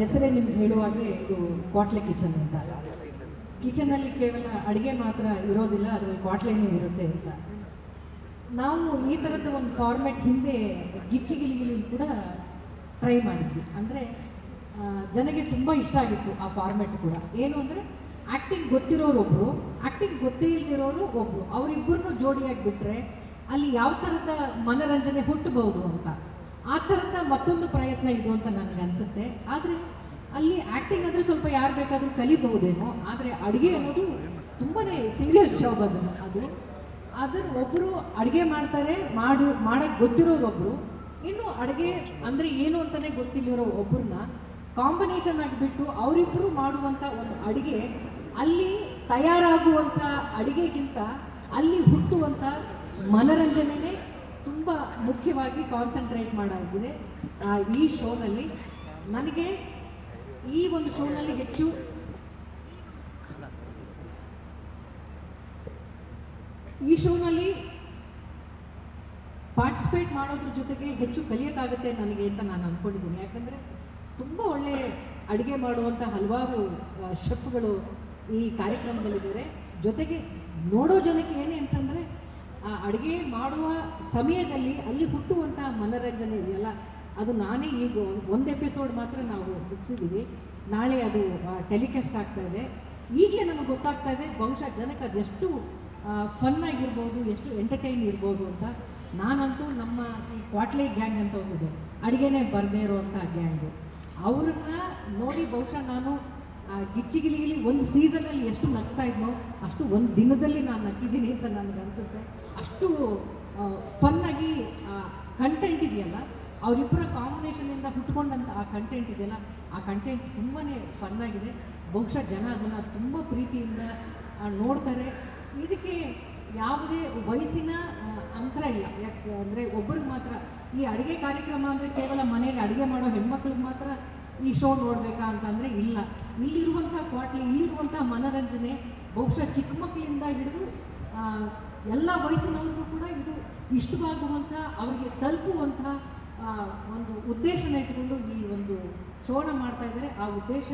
ಹೆಸರೇ ನಿಮ್ಗೆ ಹೇಳುವಾಗೆ ಇದು ಕ್ವಾಟ್ಲೆ ಕಿಚನ್ ಅಂತ. ಕಿಚನಲ್ಲಿ ಕೇವಲ ಅಡುಗೆ ಮಾತ್ರ ಇರೋದಿಲ್ಲ, ಅದರಲ್ಲಿ ಕ್ವಾಟ್ಲೆನೂ ಇರುತ್ತೆ ಅಂತ. ನಾವು ಈ ಥರದ ಒಂದು ಫಾರ್ಮೆಟ್ ಹಿಂದೆ ಗಿಚ್ಚಿಗಿಲಿಗಿಲಿ ಕೂಡ ಟ್ರೈ ಮಾಡಿದ್ವಿ. ಅಂದರೆ ಜನಗೆ ತುಂಬ ಇಷ್ಟ ಆಗಿತ್ತು ಆ ಫಾರ್ಮೆಟ್ ಕೂಡ. ಏನು ಅಂದರೆ ಆ್ಯಕ್ಟಿಂಗ್ ಗೊತ್ತಿರೋರೊಬ್ಬರು, ಆ್ಯಕ್ಟಿಂಗ್ ಗೊತ್ತೇ ಇಲ್ದಿರೋರು ಒಬ್ಬರು, ಅವರಿಬ್ಬರನ್ನೂ ಜೋಡಿಯಾಗಿ ಬಿಟ್ಟರೆ ಅಲ್ಲಿ ಯಾವ ಥರದ ಮನರಂಜನೆ ಹುಟ್ಟಬಹುದು ಅಂತ, ಆ ಥರದ ಮತ್ತೊಂದು ಪ್ರಯತ್ನ ಇದು ಅಂತ ನನಗೆ ಅನಿಸುತ್ತೆ. ಆದರೆ ಅಲ್ಲಿ ಆ್ಯಕ್ಟಿಂಗ್ ಅಂದರೆ ಸ್ವಲ್ಪ ಯಾರು ಬೇಕಾದರೂ ಕಲಿಬಹುದೇನೋ, ಆದರೆ ಅಡುಗೆ ಅನ್ನೋದು ತುಂಬಾ ಸೀರಿಯಸ್ ಜಾಬ್ ಅದನ್ನು ಒಬ್ಬರು ಅಡುಗೆ ಮಾಡ್ತಾರೆ, ಮಾಡೋಕ್ಕೆ ಗೊತ್ತಿರೋರೊಬ್ಬರು, ಇನ್ನು ಅಡುಗೆ ಅಂದರೆ ಏನು ಅಂತಲೇ ಗೊತ್ತಿಲ್ಲಿರೋ ಒಬ್ಬರನ್ನ ಕಾಂಬಿನೇಷನ್ ಆಗಿಬಿಟ್ಟು ಅವರಿಬ್ಬರು ಮಾಡುವಂಥ ಒಂದು ಅಡುಗೆ, ಅಲ್ಲಿ ತಯಾರಾಗುವಂಥ ಅಡುಗೆಗಿಂತ ಅಲ್ಲಿ ಹುಟ್ಟುವಂಥ ಮನರಂಜನೆಯೇ ತುಂಬ ಮುಖ್ಯವಾಗಿ ಕಾನ್ಸಂಟ್ರೇಟ್ ಮಾಡಾಗಿದೆ ಈ ಶೋನಲ್ಲಿ. ನನಗೆ ಈ ಒಂದು ಶೋನಲ್ಲಿ ಹೆಚ್ಚು ಪಾರ್ಟಿಸಿಪೇಟ್ ಮಾಡೋದ್ರ ಜೊತೆಗೆ ಹೆಚ್ಚು ಕಲಿಯೋಕ್ಕಾಗುತ್ತೆ ನನಗೆ ಅಂತ ನಾನು ಅಂದ್ಕೊಂಡಿದ್ದೀನಿ. ಯಾಕಂದರೆ ತುಂಬ ಒಳ್ಳೆ ಅಡುಗೆ ಮಾಡುವಂಥ ಹಲವಾರು ಶೆಫ್ಗಳು ಈ ಕಾರ್ಯಕ್ರಮದಲ್ಲಿದ್ದಾರೆ. ಜೊತೆಗೆ ನೋಡೋ ಜನಕ್ಕೆ ಏನೇ ಅಂತಂದರೆ ಆ ಅಡುಗೆ ಮಾಡುವ ಸಮಯದಲ್ಲಿ ಅಲ್ಲಿ ಹುಟ್ಟುವಂಥ ಮನರಂಜನೆ ಇದೆಯಲ್ಲ, ಅದು ನಾನೇ ಈಗ ಒಂದು ಎಪಿಸೋಡ್ ಮಾತ್ರ ನಾವು ಮುಗಿಸಿದ್ದೀವಿ. ನಾಳೆ ಅದು ಟೆಲಿಕಾಸ್ಟ್ ಆಗ್ತಾ ಇದೆ. ಈಗಲೇ ನಮಗೆ ಗೊತ್ತಾಗ್ತಾ ಇದೆ ಬಹುಶಃ ಜನಕ್ಕೆ ಅದೆಷ್ಟು ಫನ್ ಆಗಿರ್ಬೋದು, ಎಷ್ಟು ಎಂಟರ್ಟೈನ್ ಇರ್ಬೋದು ಅಂತ. ನಾನಂತೂ ನಮ್ಮ ಈ ಕ್ವಾಟ್ಲೆ ಗ್ಯಾಂಗ್ ಅಂತ ಒಂದಿದೆ, ಅಡುಗೆನೇ ಬರದೇ ಇರೋವಂಥ ಗ್ಯಾಂಗು, ಅವ್ರನ್ನ ನೋಡಿ ಬಹುಶಃ ನಾನು ಗಿಚ್ಚಿಗಿಲಿಗಿಲಿ ಒಂದು ಸೀಸನಲ್ಲಿ ಎಷ್ಟು ನಗ್ತಾ ಇದ್ನೋ ಅಷ್ಟು ಒಂದು ದಿನದಲ್ಲಿ ನಾನು ನಕ್ಕಿದ್ದೀನಿ ಅಂತ ನನಗೆ ಅನಿಸುತ್ತೆ. ಅಷ್ಟು ಫನ್ನಾಗಿ ಕಂಟೆಂಟ್ ಇದೆಯಲ್ಲ, ಅವರಿಬ್ಬರ ಕಾಂಬಿನೇಷನಿಂದ ಹುಟ್ಕೊಂಡಂಥ ಆ ಕಂಟೆಂಟ್ ಇದೆಯಲ್ಲ, ಆ ಕಂಟೆಂಟ್ ತುಂಬಾ ಫನ್ನಾಗಿದೆ. ಬಹುಶಃ ಜನ ಅದನ್ನು ತುಂಬ ಪ್ರೀತಿಯಿಂದ ನೋಡ್ತಾರೆ. ಇದಕ್ಕೆ ಯಾವುದೇ ವಯಸ್ಸಿನ ಅಂತರ ಇಲ್ಲ. ಯಾಕೆ ಅಂದರೆ ಒಬ್ಬರಿಗೆ ಮಾತ್ರ ಈ ಅಡುಗೆ ಕಾರ್ಯಕ್ರಮ ಅಂದರೆ ಕೇವಲ ಮನೆಯಲ್ಲಿ ಅಡುಗೆ ಮಾಡೋ ಹೆಣ್ಮಕ್ಳಿಗೆ ಮಾತ್ರ ಈ ಶೋ ನೋಡಬೇಕಾ ಅಂತಂದರೆ ಇಲ್ಲ. ಇಲ್ಲಿರುವಂಥ ಕ್ವಾಟ್ಲೆ, ಇಲ್ಲಿರುವಂಥ ಮನರಂಜನೆ ಬಹುಶಃ ಚಿಕ್ಕ ಮಕ್ಕಳಿಂದ ಹಿಡಿದು ಎಲ್ಲ ವಯಸ್ಸಿನವ್ರಿಗೂ ಕೂಡ ಇದು ಇಷ್ಟವಾಗುವಂಥ, ಅವರಿಗೆ ತಲುಪುವಂಥ ಒಂದು ಉದ್ದೇಶನ ಇಟ್ಕೊಂಡು ಈ ಒಂದು ಶೋನ ಮಾಡ್ತಾ ಇದ್ದಾರೆ. ಆ ಉದ್ದೇಶ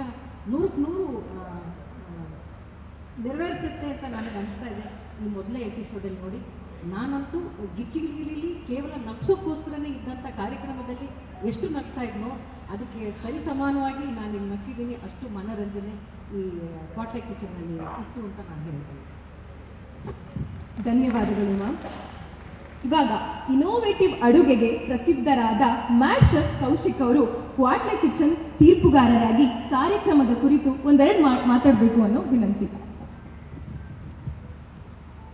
100% ನೆರವೇರಿಸುತ್ತೆ ಅಂತ ನನಗೆ ಅನಿಸ್ತಾ ಇದೆ ಈ ಮೊದಲೇ ಎಪಿಸೋಡಲ್ಲಿ ನೋಡಿ. ನಾನಂತೂ ಗಿಚ್ಚಿಗಿಲಿಗಿಲಿ ಕೇವಲ ನಗ್ಸೋಕ್ಕೋಸ್ಕರನೇ ಇದ್ದಂಥ ಕಾರ್ಯಕ್ರಮದಲ್ಲಿ ಎಷ್ಟು ನಗ್ತಾ ಇದ್ನೋ ಅದಕ್ಕೆ ಸರಿ ಸಮಾನವಾಗಿ ನಾನಿಲ್ಲಿ ನಕ್ಕಿದ್ದೀನಿ. ಅಷ್ಟು ಮನರಂಜನೆ ಈ ಕ್ವಾಟ್ಲೆ ಕಿಚನಲ್ಲಿ ಇತ್ತು ಅಂತ ನಾನು ಹೇಳ್ತೀನಿ. ಧನ್ಯವಾದಗಳು ಮ್ಯಾಮ್. ಇವಾಗ ಇನೋವೇಟಿವ್ ಅಡುಗೆಗೆ ಪ್ರಸಿದ್ಧರಾದ ಮ್ಯಾಡ್ ಶೆಫ್ ಕೌಶಿಕ್ ಅವರು ಕ್ವಾಟ್ಲೆ ಕಿಚನ್ ತೀರ್ಪುಗಾರರಾಗಿ ಕಾರ್ಯಕ್ರಮದ ಕುರಿತು ಒಂದೆರಡು ಮಾತಾಡಬೇಕು ಅನ್ನೋ ವಿನಂತಿ.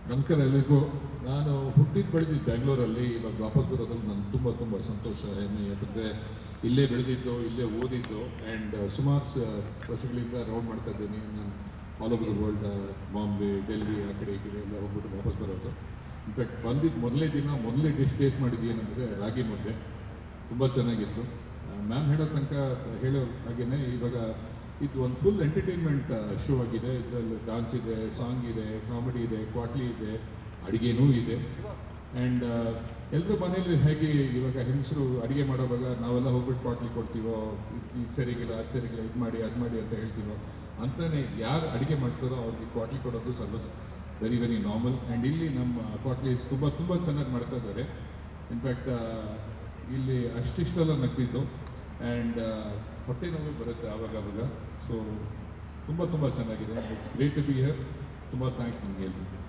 ನಮಸ್ಕಾರ ಎಲ್ಲರಿಗೂ. ನಾನು ಹುಟ್ಟಿದ್ದು ಬೆಳೆದಿದ್ದು ಬ್ಯಾಂಗ್ಳೂರಲ್ಲಿ, ಇವಾಗ ವಾಪಸ್ ಬರೋದ್ರಲ್ಲಿ ನನಗೆ ತುಂಬ ಸಂತೋಷ. ಯಾಕಂದರೆ ಇಲ್ಲೇ ಬೆಳೆದಿದ್ದು, ಇಲ್ಲೇ ಓದಿದ್ದು, ಆ್ಯಂಡ್ ಸುಮಾರು ವರ್ಷಗಳಿಂದ ರೌಂಡ್ ಮಾಡ್ತಾ ಇದ್ದೀನಿ. ನಾನು all over the world, Bombay, Delhi, ಆ ಕಡೆ ಈ ಕಡೆ ಎಲ್ಲ ಹೋಗ್ಬಿಟ್ಟು ವಾಪಸ್ ಬರೋದು. ಇನ್ಫ್ಯಾಕ್ಟ್ ಬಂದಿದ್ದು ಮೊದಲೇ ದಿನ ಮೊದಲೇ ಡಿಶ್ ಟೇಸ್ಟ್ ಮಾಡಿದ್ದು ಏನಂದರೆ ರಾಗಿ ಮುದ್ದೆ. ತುಂಬ ಚೆನ್ನಾಗಿತ್ತು. ಮ್ಯಾಮ್ ಹೇಳೋ ಹಾಗೇ ಇವಾಗ ಇದು ಒಂದು ಫುಲ್ ಎಂಟರ್ಟೈನ್ಮೆಂಟ್ ಶೋ ಆಗಿದೆ. ಇದರಲ್ಲಿ ಡಾನ್ಸ್ ಇದೆ, ಸಾಂಗ್ ಇದೆ, ಕಾಮಿಡಿ ಇದೆ, ಕ್ವಾಟ್ಲಿ ಇದೆ, ಅಡುಗೆನೂ ಇದೆ. ಆ್ಯಂಡ್ ಎಲ್ಲರ ಮನೇಲಿ ಹೇಗೆ ಇವಾಗ ಹೆಂಗಸರು ಅಡುಗೆ ಮಾಡೋವಾಗ ನಾವೆಲ್ಲ ಹೋಗ್ಬಿಟ್ಟು ಕ್ವಾಟ್ಲಿ ಕೊಡ್ತೀವೋ, ಇದು ಸರಿಗಿಲ್ಲ, ಅದು ಸರಿಗಿಲ್ಲ, ಇದು ಮಾಡಿ ಅದು ಮಾಡಿ ಅಂತ ಹೇಳ್ತೀವೋ, ಅಂತಾನೆ ಯಾರು ಅಡುಗೆ ಮಾಡ್ತಾರೋ ಅವ್ರಿಗೆ ಕ್ವಾಟ್ಲಿ ಕೊಡೋದು ಸ್ವಲ್ಪ ವೆರಿ ನಾರ್ಮಲ್. ಆ್ಯಂಡ್ ಇಲ್ಲಿ ನಮ್ಮ ಕ್ವಾಟ್ಲೀಸ್ ತುಂಬ ಚೆನ್ನಾಗಿ ಮಾಡ್ತಾ ಇದ್ದಾರೆ. ಇನ್ಫ್ಯಾಕ್ಟ್ ಇಲ್ಲಿ ಅಷ್ಟಿಷ್ಟೆಲ್ಲ ನಗ್ದಿದ್ದು, ಆ್ಯಂಡ್ ಹೊಟ್ಟೆ ನೋವು ಬರುತ್ತೆ ಆವಾಗ. ಸೊ ತುಂಬ ಚೆನ್ನಾಗಿದೆ. It's great to be here. ತುಂಬ ಥ್ಯಾಂಕ್ಸ್ ನಿಮಗೆ ಎಲ್ರಿಗೂ.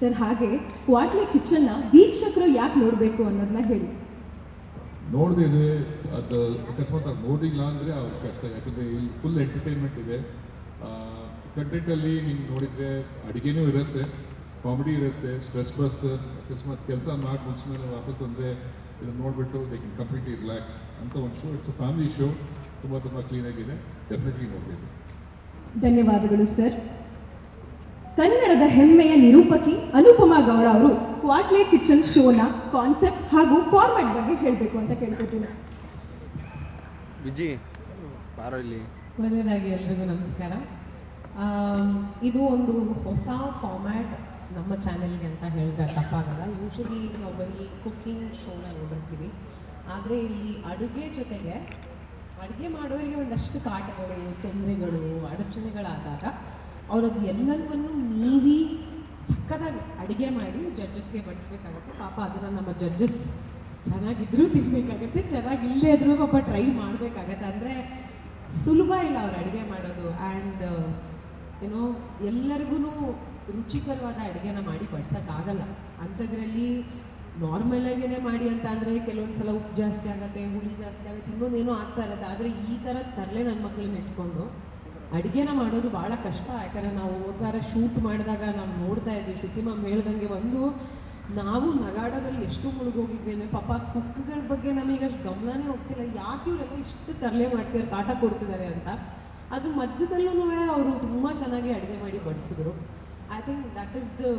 ಸರ್, ಹಾಗೆ ಕ್ವಾಟ್ಲೆ ಕಿಚನ್ನ ವೀಕ್ಷಕರು ಯಾಕೆ ನೋಡಬೇಕು ಅನ್ನೋದನ್ನ ಹೇಳಿ. ನೋಡಿದ್ರೆ ಅದು ಅಕಸ್ಮಾತ್ ನೋಡಿಲ್ಲ ಅಂದರೆ ಅವ್ರ ಕಷ್ಟ. ಯಾಕಂದರೆ ಇಲ್ಲಿ ಫುಲ್ ಎಂಟರ್ಟೈನ್ಮೆಂಟ್ ಇದೆ. ಕಂಟೆಂಟಲ್ಲಿ ನೀವು ನೋಡಿದರೆ ಅಡುಗೆನೂ ಇರುತ್ತೆ, ಕಾಮಿಡಿ ಇರುತ್ತೆ, ಸ್ಟ್ರೆಸ್ ಬಸ್ಟರ್. ಅಕಸ್ಮಾತ್ ಕೆಲಸ ಮಾಡಿ ಮುಗಿಸ್ಮೇಲೆ ವಾಪಸ್ ಬಂದರೆ ಇದನ್ನು ನೋಡಿಬಿಟ್ಟು ದೇ ಕ್ಯಾನ್ ಕಂಪ್ಲೀಟ್ಲಿ ರಿಲ್ಯಾಕ್ಸ್ ಅಂತ ಒಂದು show. It's a family show. ತುಂಬ ಕ್ಲೀನಾಗಿದೆ. ಡೆಫಿನೆಟ್ಲಿ ನೋಡಬೇಕು. ಧನ್ಯವಾದಗಳು ಸರ್. ಕನ್ನಡದ ಹೆಮ್ಮೆಯ ನಿರೂಪಕಿ ಅನುಪಮಾ ಗೌಡ ಅವರು ಕ್ವಾಟ್ಲೆ ಕಿಚನ್ ಶೋನ ಕಾನ್ಸೆಪ್ಟ್ ಹಾಗೂ ಫಾರ್ಮ್ಯಾಟ್ ಬಗ್ಗೆ ಹೇಳಬೇಕು ಅಂತ ಕೇಳ್ಕೊತೀನಿ. ಮೊದಲನೇದಾಗಿ ಎಲ್ರಿಗೂ ನಮಸ್ಕಾರ. ಇದು ಒಂದು ಹೊಸ ಫಾರ್ಮ್ಯಾಟ್ ನಮ್ಮ ಚಾನೆಲ್ಗೆ ಅಂತ ಹೇಳಿದ್ರೆ ತಪ್ಪಾಗಲ್ಲ. ಯೂಶಲಿ ನಾವು ಬರೀ ಕುಕ್ಕಿಂಗ್ ಶೋನ ನೋಡಿರ್ತೀವಿ, ಆದರೆ ಇಲ್ಲಿ ಅಡುಗೆ ಜೊತೆಗೆ ಅಡುಗೆ ಮಾಡೋರಿಗೆ ಒಂದಷ್ಟು ಕಾಟಗಳು, ತೊಂದರೆಗಳು, ಅಡಚಣೆಗಳಾದಾಗ ಅವರದು ಎಲ್ಲವನ್ನೂ ಮೀರಿ ಸಕ್ಕದಾಗಿ ಅಡುಗೆ ಮಾಡಿ ಜಡ್ಜಸ್ಗೆ ಬಡಿಸ್ಬೇಕಾಗತ್ತೆ. ಪಾಪ ಅದನ್ನು ನಮ್ಮ ಜಡ್ಜಸ್ ಚೆನ್ನಾಗಿದ್ರೂ ತಿನ್ನಬೇಕಾಗತ್ತೆ, ಚೆನ್ನಾಗಿಲ್ಲೇ ಆದರೂ ಪಾಪ ಟ್ರೈ ಮಾಡಬೇಕಾಗತ್ತೆ. ಅಂದರೆ ಸುಲಭ ಇಲ್ಲ ಅವ್ರು ಅಡುಗೆ ಮಾಡೋದು. ಆ್ಯಂಡ್ ಏನೋ ಎಲ್ಲರಿಗೂ ರುಚಿಕರವಾದ ಅಡುಗೆನ ಮಾಡಿ ಬಡ್ಸೋಕ್ಕಾಗಲ್ಲ. ಅಂಥದ್ರಲ್ಲಿ ನಾರ್ಮಲಾಗೇ ಮಾಡಿ ಅಂತ ಅಂದರೆ ಕೆಲವೊಂದು ಸಲ ಉಪ್ಪು ಜಾಸ್ತಿ ಆಗುತ್ತೆ, ಹುಳಿ ಜಾಸ್ತಿ ಆಗುತ್ತೆ, ಇನ್ನೊಂದೇನೋ ಆಗ್ತಾ ಇರುತ್ತೆ. ಆದರೆ ಈ ಥರ ತರಲೆ ನನ್ನ ಮಕ್ಕಳನ್ನ ಇಟ್ಕೊಂಡು ಅಡುಗೆನ ಮಾಡೋದು ಭಾಳ ಕಷ್ಟ. ಯಾಕಂದರೆ ನಾವು ಹೋದಾರ ಶೂಟ್ ಮಾಡಿದಾಗ ನಾವು ನೋಡ್ತಾ ಇದ್ವಿ, ಶ್ರುತಿ ಮ್ಯಾಮ್ ಹೇಳ್ದಂಗೆ ನಾವು ನಗಾಡೋದ್ರಲ್ಲಿ ಎಷ್ಟು ಮುಳುಗೋಗಿದ್ದೇನೆ. ಪಾಪ ಕುಕ್ಗಳ ಬಗ್ಗೆ ನಮಗೆ ಅಷ್ಟು ಗಮನನೇ ಹೋಗ್ತಿಲ್ಲ, ಯಾಕೆ ಇವರೆಲ್ಲ ಇಷ್ಟು ತರಲೆ ಮಾಡ್ತಿದ್ದಾರೆ, ಕಾಟ ಕೊಡ್ತಿದ್ದಾರೆ ಅಂತ. ಅದ್ರ ಮಧ್ಯದಲ್ಲೂ ಅವರು ತುಂಬ ಚೆನ್ನಾಗಿ ಅಡುಗೆ ಮಾಡಿ ಬಡಿಸಿದ್ರು. I think that is the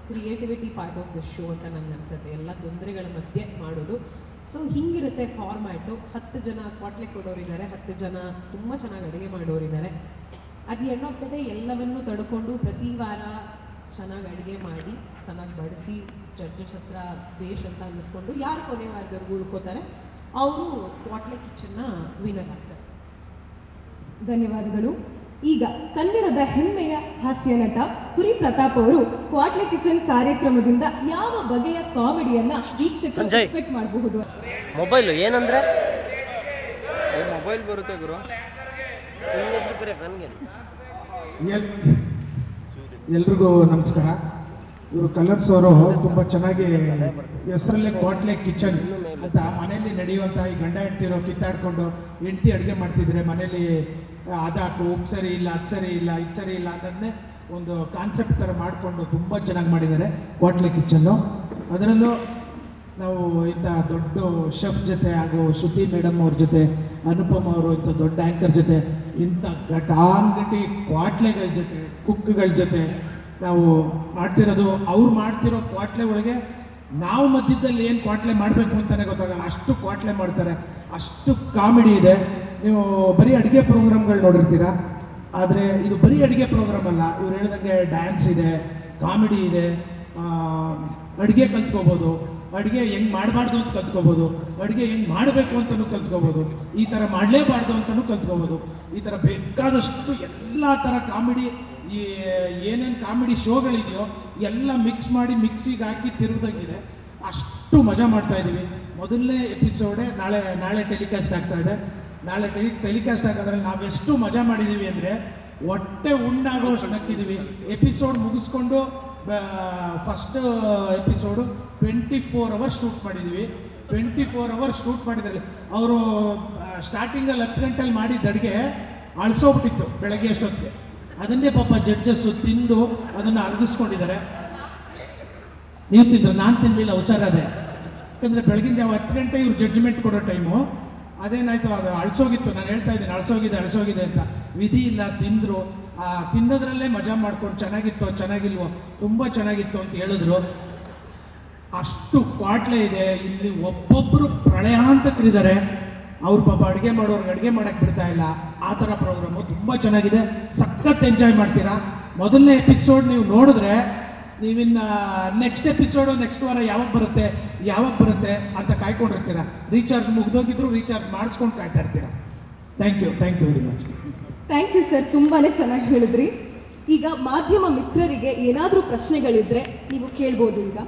creativity part of the show ಅಂತ ನನಗೆ ಅನ್ಸುತ್ತೆ, ಎಲ್ಲ ತೊಂದರೆಗಳ ಮಧ್ಯೆ ಮಾಡೋದು. So ಹಿಂಗಿರುತ್ತೆ format. 10 ಜನ ಕ್ವಾಟ್ಲೆ ಕೊಡೋರಿದ್ದಾರೆ, 10 ಜನ ತುಂಬ ಚೆನ್ನಾಗಿ ಅಡುಗೆ ಮಾಡೋರಿದ್ದಾರೆ. ಅದು ಎಂಡ್ ಆಫ್ ದ ಡೇ ಎಲ್ಲವನ್ನೂ ತಡ್ಕೊಂಡು ಪ್ರತಿ ವಾರ ಚೆನ್ನಾಗಿ ಅಡುಗೆ ಮಾಡಿ ಚೆನ್ನಾಗಿ ಬಡಿಸಿ ಜಡ್ಜಸ್ ಹತ್ರ ಬೇಷ್ ಅಂತ ಅನ್ನಿಸ್ಕೊಂಡು ಯಾರು ಕೊನೆ ವಾರದವ್ರಿಗೆ ಉಳ್ಕೋತಾರೆ ಅವರು ಕ್ವಾಟ್ಲೆ ಕಿಚನ್ನ ವಿನರ್ ಆಗ್ತಾರೆ. ಧನ್ಯವಾದಗಳು. ಈಗ ಕನ್ನಡದ ಹೆಮ್ಮೆಯ ಹಾಸ್ಯ ನಟ ಕುರಿ ಪ್ರತಾಪ್ ಅವರು ಕ್ವಾಟ್ಲೆ ಕಿಚನ್ ಕಾರ್ಯಕ್ರಮದಿಂದ ಯಾವ ಬಗೆಯ ಕಾಮಿಡಿಯನ್ನ ವೀಕ್ಷಕರು ಎಕ್ಸ್ಪೆಕ್ಟ್ ಮಾಡಬಹುದು? ಮೊಬೈಲ್ ಏನಂದ್ರೆ ಮೊಬೈಲ್ ಬರುತ್ತೆ ಗುರು. ಎಲ್ರಿಗೂ ನಮಸ್ಕಾರ. ಇವರು ಕಲರ್ಸ್ ಅವರು ತುಂಬ ಚೆನ್ನಾಗಿ ಹೆಸರಲ್ಲೇ ಕ್ವಾಟ್ಲೆ ಕಿಚನ್ ಅಂತ ಮನೆಯಲ್ಲಿ ನಡೆಯುವಂಥ ಈ ಗಂಡ ಹೆಂಡ್ತಿರೋ ಕಿತ್ತಾಡ್ಕೊಂಡು ಹೆಂಡ್ತಿ ಅಡುಗೆ ಮಾಡ್ತಿದ್ರೆ ಮನೇಲಿ ಅದಾಕು ಉಪ್ಪು ಸರಿ ಇಲ್ಲ, ಅದು ಸರಿ ಇಲ್ಲ, ಇದು ಸರಿ ಇಲ್ಲ ಅನ್ನೋದನ್ನೇ ಒಂದು ಕಾನ್ಸೆಪ್ಟ್ ಥರ ಮಾಡಿಕೊಂಡು ತುಂಬ ಚೆನ್ನಾಗಿ ಮಾಡಿದ್ದಾರೆ ಕ್ವಾಟ್ಲೆ ಕಿಚನ್ನು. ಅದರಲ್ಲೂ ನಾವು ಇಂಥ ದೊಡ್ಡ ಶೆಫ್ ಜೊತೆ ಹಾಗೂ ಶ್ರುತಿ ಮೇಡಮ್ ಅವ್ರ ಜೊತೆ, ಅನುಪಮ್ ಅವರು ಇಂಥ ದೊಡ್ಡ ಆ್ಯಂಕರ್ ಜೊತೆ, ಇಂಥ ಘಟಾನ್ಘಟಿ ಕ್ವಾಟ್ಲೆಗಳ ಜೊತೆ, ಕುಕ್ಗಳ ಜೊತೆ ನಾವು ಮಾಡ್ತಿರೋದು. ಅವ್ರು ಮಾಡ್ತಿರೋ ಕ್ವಾಟ್ಲೆ ಒಳಗೆ ನಾವು ಮಧ್ಯದಲ್ಲಿ ಏನು ಕ್ವಾಟ್ಲೆ ಮಾಡಬೇಕು ಅಂತಲೇ ಗೊತ್ತಾಗಲ್ಲ, ಅಷ್ಟು ಕ್ವಾಟ್ಲೆ ಮಾಡ್ತಾರೆ, ಅಷ್ಟು ಕಾಮಿಡಿ ಇದೆ. ನೀವು ಬರೀ ಅಡುಗೆ ಪ್ರೋಗ್ರಾಮ್ಗಳು ನೋಡಿರ್ತೀರಾ, ಆದರೆ ಇದು ಬರೀ ಅಡುಗೆ ಪ್ರೋಗ್ರಾಮ್ ಅಲ್ಲ. ಇವ್ರು ಹೇಳಿದಂಗೆ ಡ್ಯಾನ್ಸ್ ಇದೆ, ಕಾಮಿಡಿ ಇದೆ, ಅಡುಗೆ ಕಲ್ತ್ಕೋಬೋದು, ಅಡುಗೆ ಹೆಂಗೆ ಮಾಡಬಾರ್ದು ಅಂತ ಕಲ್ತ್ಕೋಬೋದು, ಅಡುಗೆ ಹೆಂಗೆ ಮಾಡಬೇಕು ಅಂತಲೂ ಕಲ್ತ್ಕೋಬೋದು, ಈ ಥರ ಮಾಡಲೇಬಾರ್ದು ಅಂತಲೂ ಕಲ್ತ್ಕೋಬೋದು. ಈ ಥರ ಬೇಕಾದಷ್ಟು ಎಲ್ಲ ಥರ ಕಾಮಿಡಿ, ಈ ಏನೇನು ಕಾಮಿಡಿ ಶೋಗಳಿದೆಯೋ ಎಲ್ಲ ಮಿಕ್ಸ್ ಮಾಡಿ ಮಿಕ್ಸಿಗೆ ಹಾಕಿ ತಿರುಗ್ದಂಗಿದೆ. ಅಷ್ಟು ಮಜಾ ಮಾಡ್ತಾ ಇದ್ದೀವಿ. ಮೊದಲನೇ ಎಪಿಸೋಡೇ ನಾಳೆ ಟೆಲಿಕಾಸ್ಟ್ ಆಗ್ತಾ ಇದೆ. ನಾಳೆ ಟೆಲಿಕಾಸ್ಟ್ ಆಗೋದ್ರಲ್ಲಿ ನಾವೆಷ್ಟು ಮಜಾ ಮಾಡಿದ್ದೀವಿ ಅಂದರೆ ಹೊಟ್ಟೆ ಉಣ್ಣಾಗೋ ಅಷ್ಟು ನಕ್ಕಿದ್ದೀವಿ. ಎಪಿಸೋಡ್ ಮುಗಿಸ್ಕೊಂಡು ಫಸ್ಟ್ ಎಪಿಸೋಡು 24 ಅವರ್ಸ್ ಶೂಟ್ ಮಾಡಿದ್ದೀವಿ. 24 ಅವರ್ಸ್ ಶೂಟ್ ಮಾಡಿದ್ರಲ್ಲಿ ಅವರು ಸ್ಟಾರ್ಟಿಂಗಲ್ಲಿ 10 ಗಂಟೆಲಿ ಮಾಡಿದ್ದ ಅಡುಗೆ ಅಳಿಸೋಗ್ಬಿಟ್ಟಿತ್ತು ಬೆಳಗ್ಗೆ ಅಷ್ಟೊತ್ತಿಗೆ. ಅದನ್ನೇ ಪಾಪ ಜಡ್ಜಸ್ಸು ತಿಂದು ಅದನ್ನು ಅರಗಿಸ್ಕೊಂಡಿದ್ದಾರೆ. ನೀವು ತಿಂದ್ರೆ ನಾನು ತಿನ್ನಲಿಲ್ಲ, ಹುಷಾರ ಅದೇ. ಯಾಕಂದರೆ ಬೆಳಗಿನ ಜಾವ 10 ಗಂಟೆ ಇವ್ರು ಜಡ್ಜ್ಮೆಂಟ್ ಕೊಡೋ ಟೈಮು. ಅದೇನಾಯ್ತು, ಅದು ಅಳಿಸೋಗಿತ್ತು. ನಾನು ಹೇಳ್ತಾ ಇದ್ದೀನಿ ಅಳಿಸೋಗಿದೆ ಅಂತ. ವಿಧಿ ಇಲ್ಲ, ತಿಂದರು. ತಿನ್ನೋದ್ರಲ್ಲೇ ಮಜಾ ಮಾಡ್ಕೊಂಡು ಚೆನ್ನಾಗಿಲ್ವೋ ತುಂಬ ಚೆನ್ನಾಗಿತ್ತು ಅಂತ ಹೇಳಿದ್ರು. ಅಷ್ಟು ಕ್ವಾಟ್ಲೆ ಇದೆ ಇಲ್ಲಿ. ಒಬ್ಬೊಬ್ಬರು ಪ್ರಳಯಾಂತಕರಿದ್ದಾರೆ. ಅವ್ರು ಪಾಪ ಅಡುಗೆ ಮಾಡೋರ್ಗೆ ಅಡುಗೆ ಮಾಡೋಕ್ಕೆ ಬಿಡ್ತಾ ಇಲ್ಲ. ಆ ಥರ ಪ್ರೋಗ್ರಾಮು ತುಂಬ ಚೆನ್ನಾಗಿದೆ. ಸಖತ್ ಎಂಜಾಯ್ ಮಾಡ್ತೀರಾ. ಮೊದಲನೇ ಎಪಿಸೋಡ್ ನೀವು ನೋಡಿದ್ರೆ ನೀವಿನ್ನು ನೆಕ್ಸ್ಟ್ ಎಪಿಸೋಡು ನೆಕ್ಸ್ಟ್ ವಾರ ಯಾವಾಗ ಬರುತ್ತೆ ಅಂತ ಕಾಯ್ಕೊಂಡಿರ್ತೀರ. ರೀಚಾರ್ಜ್ ಮುಗ್ದೋಗಿದ್ರು ರೀಚಾರ್ಜ್ ಮಾಡಿಸ್ಕೊಂಡು ಕಾಯ್ತಾ ಇರ್ತೀರಾ. Thank you very much. Thank you sir, ತುಂಬಾನೇ ಚೆನ್ನಾಗಿ ಹೇಳಿದ್ರಿ. ಈಗ ಮಾಧ್ಯಮ ಮಿತ್ರರಿಗೆ ಏನಾದರೂ ಪ್ರಶ್ನೆಗಳಿದ್ರೆ ನೀವು ಕೇಳ್ಬೋದು. ಈಗ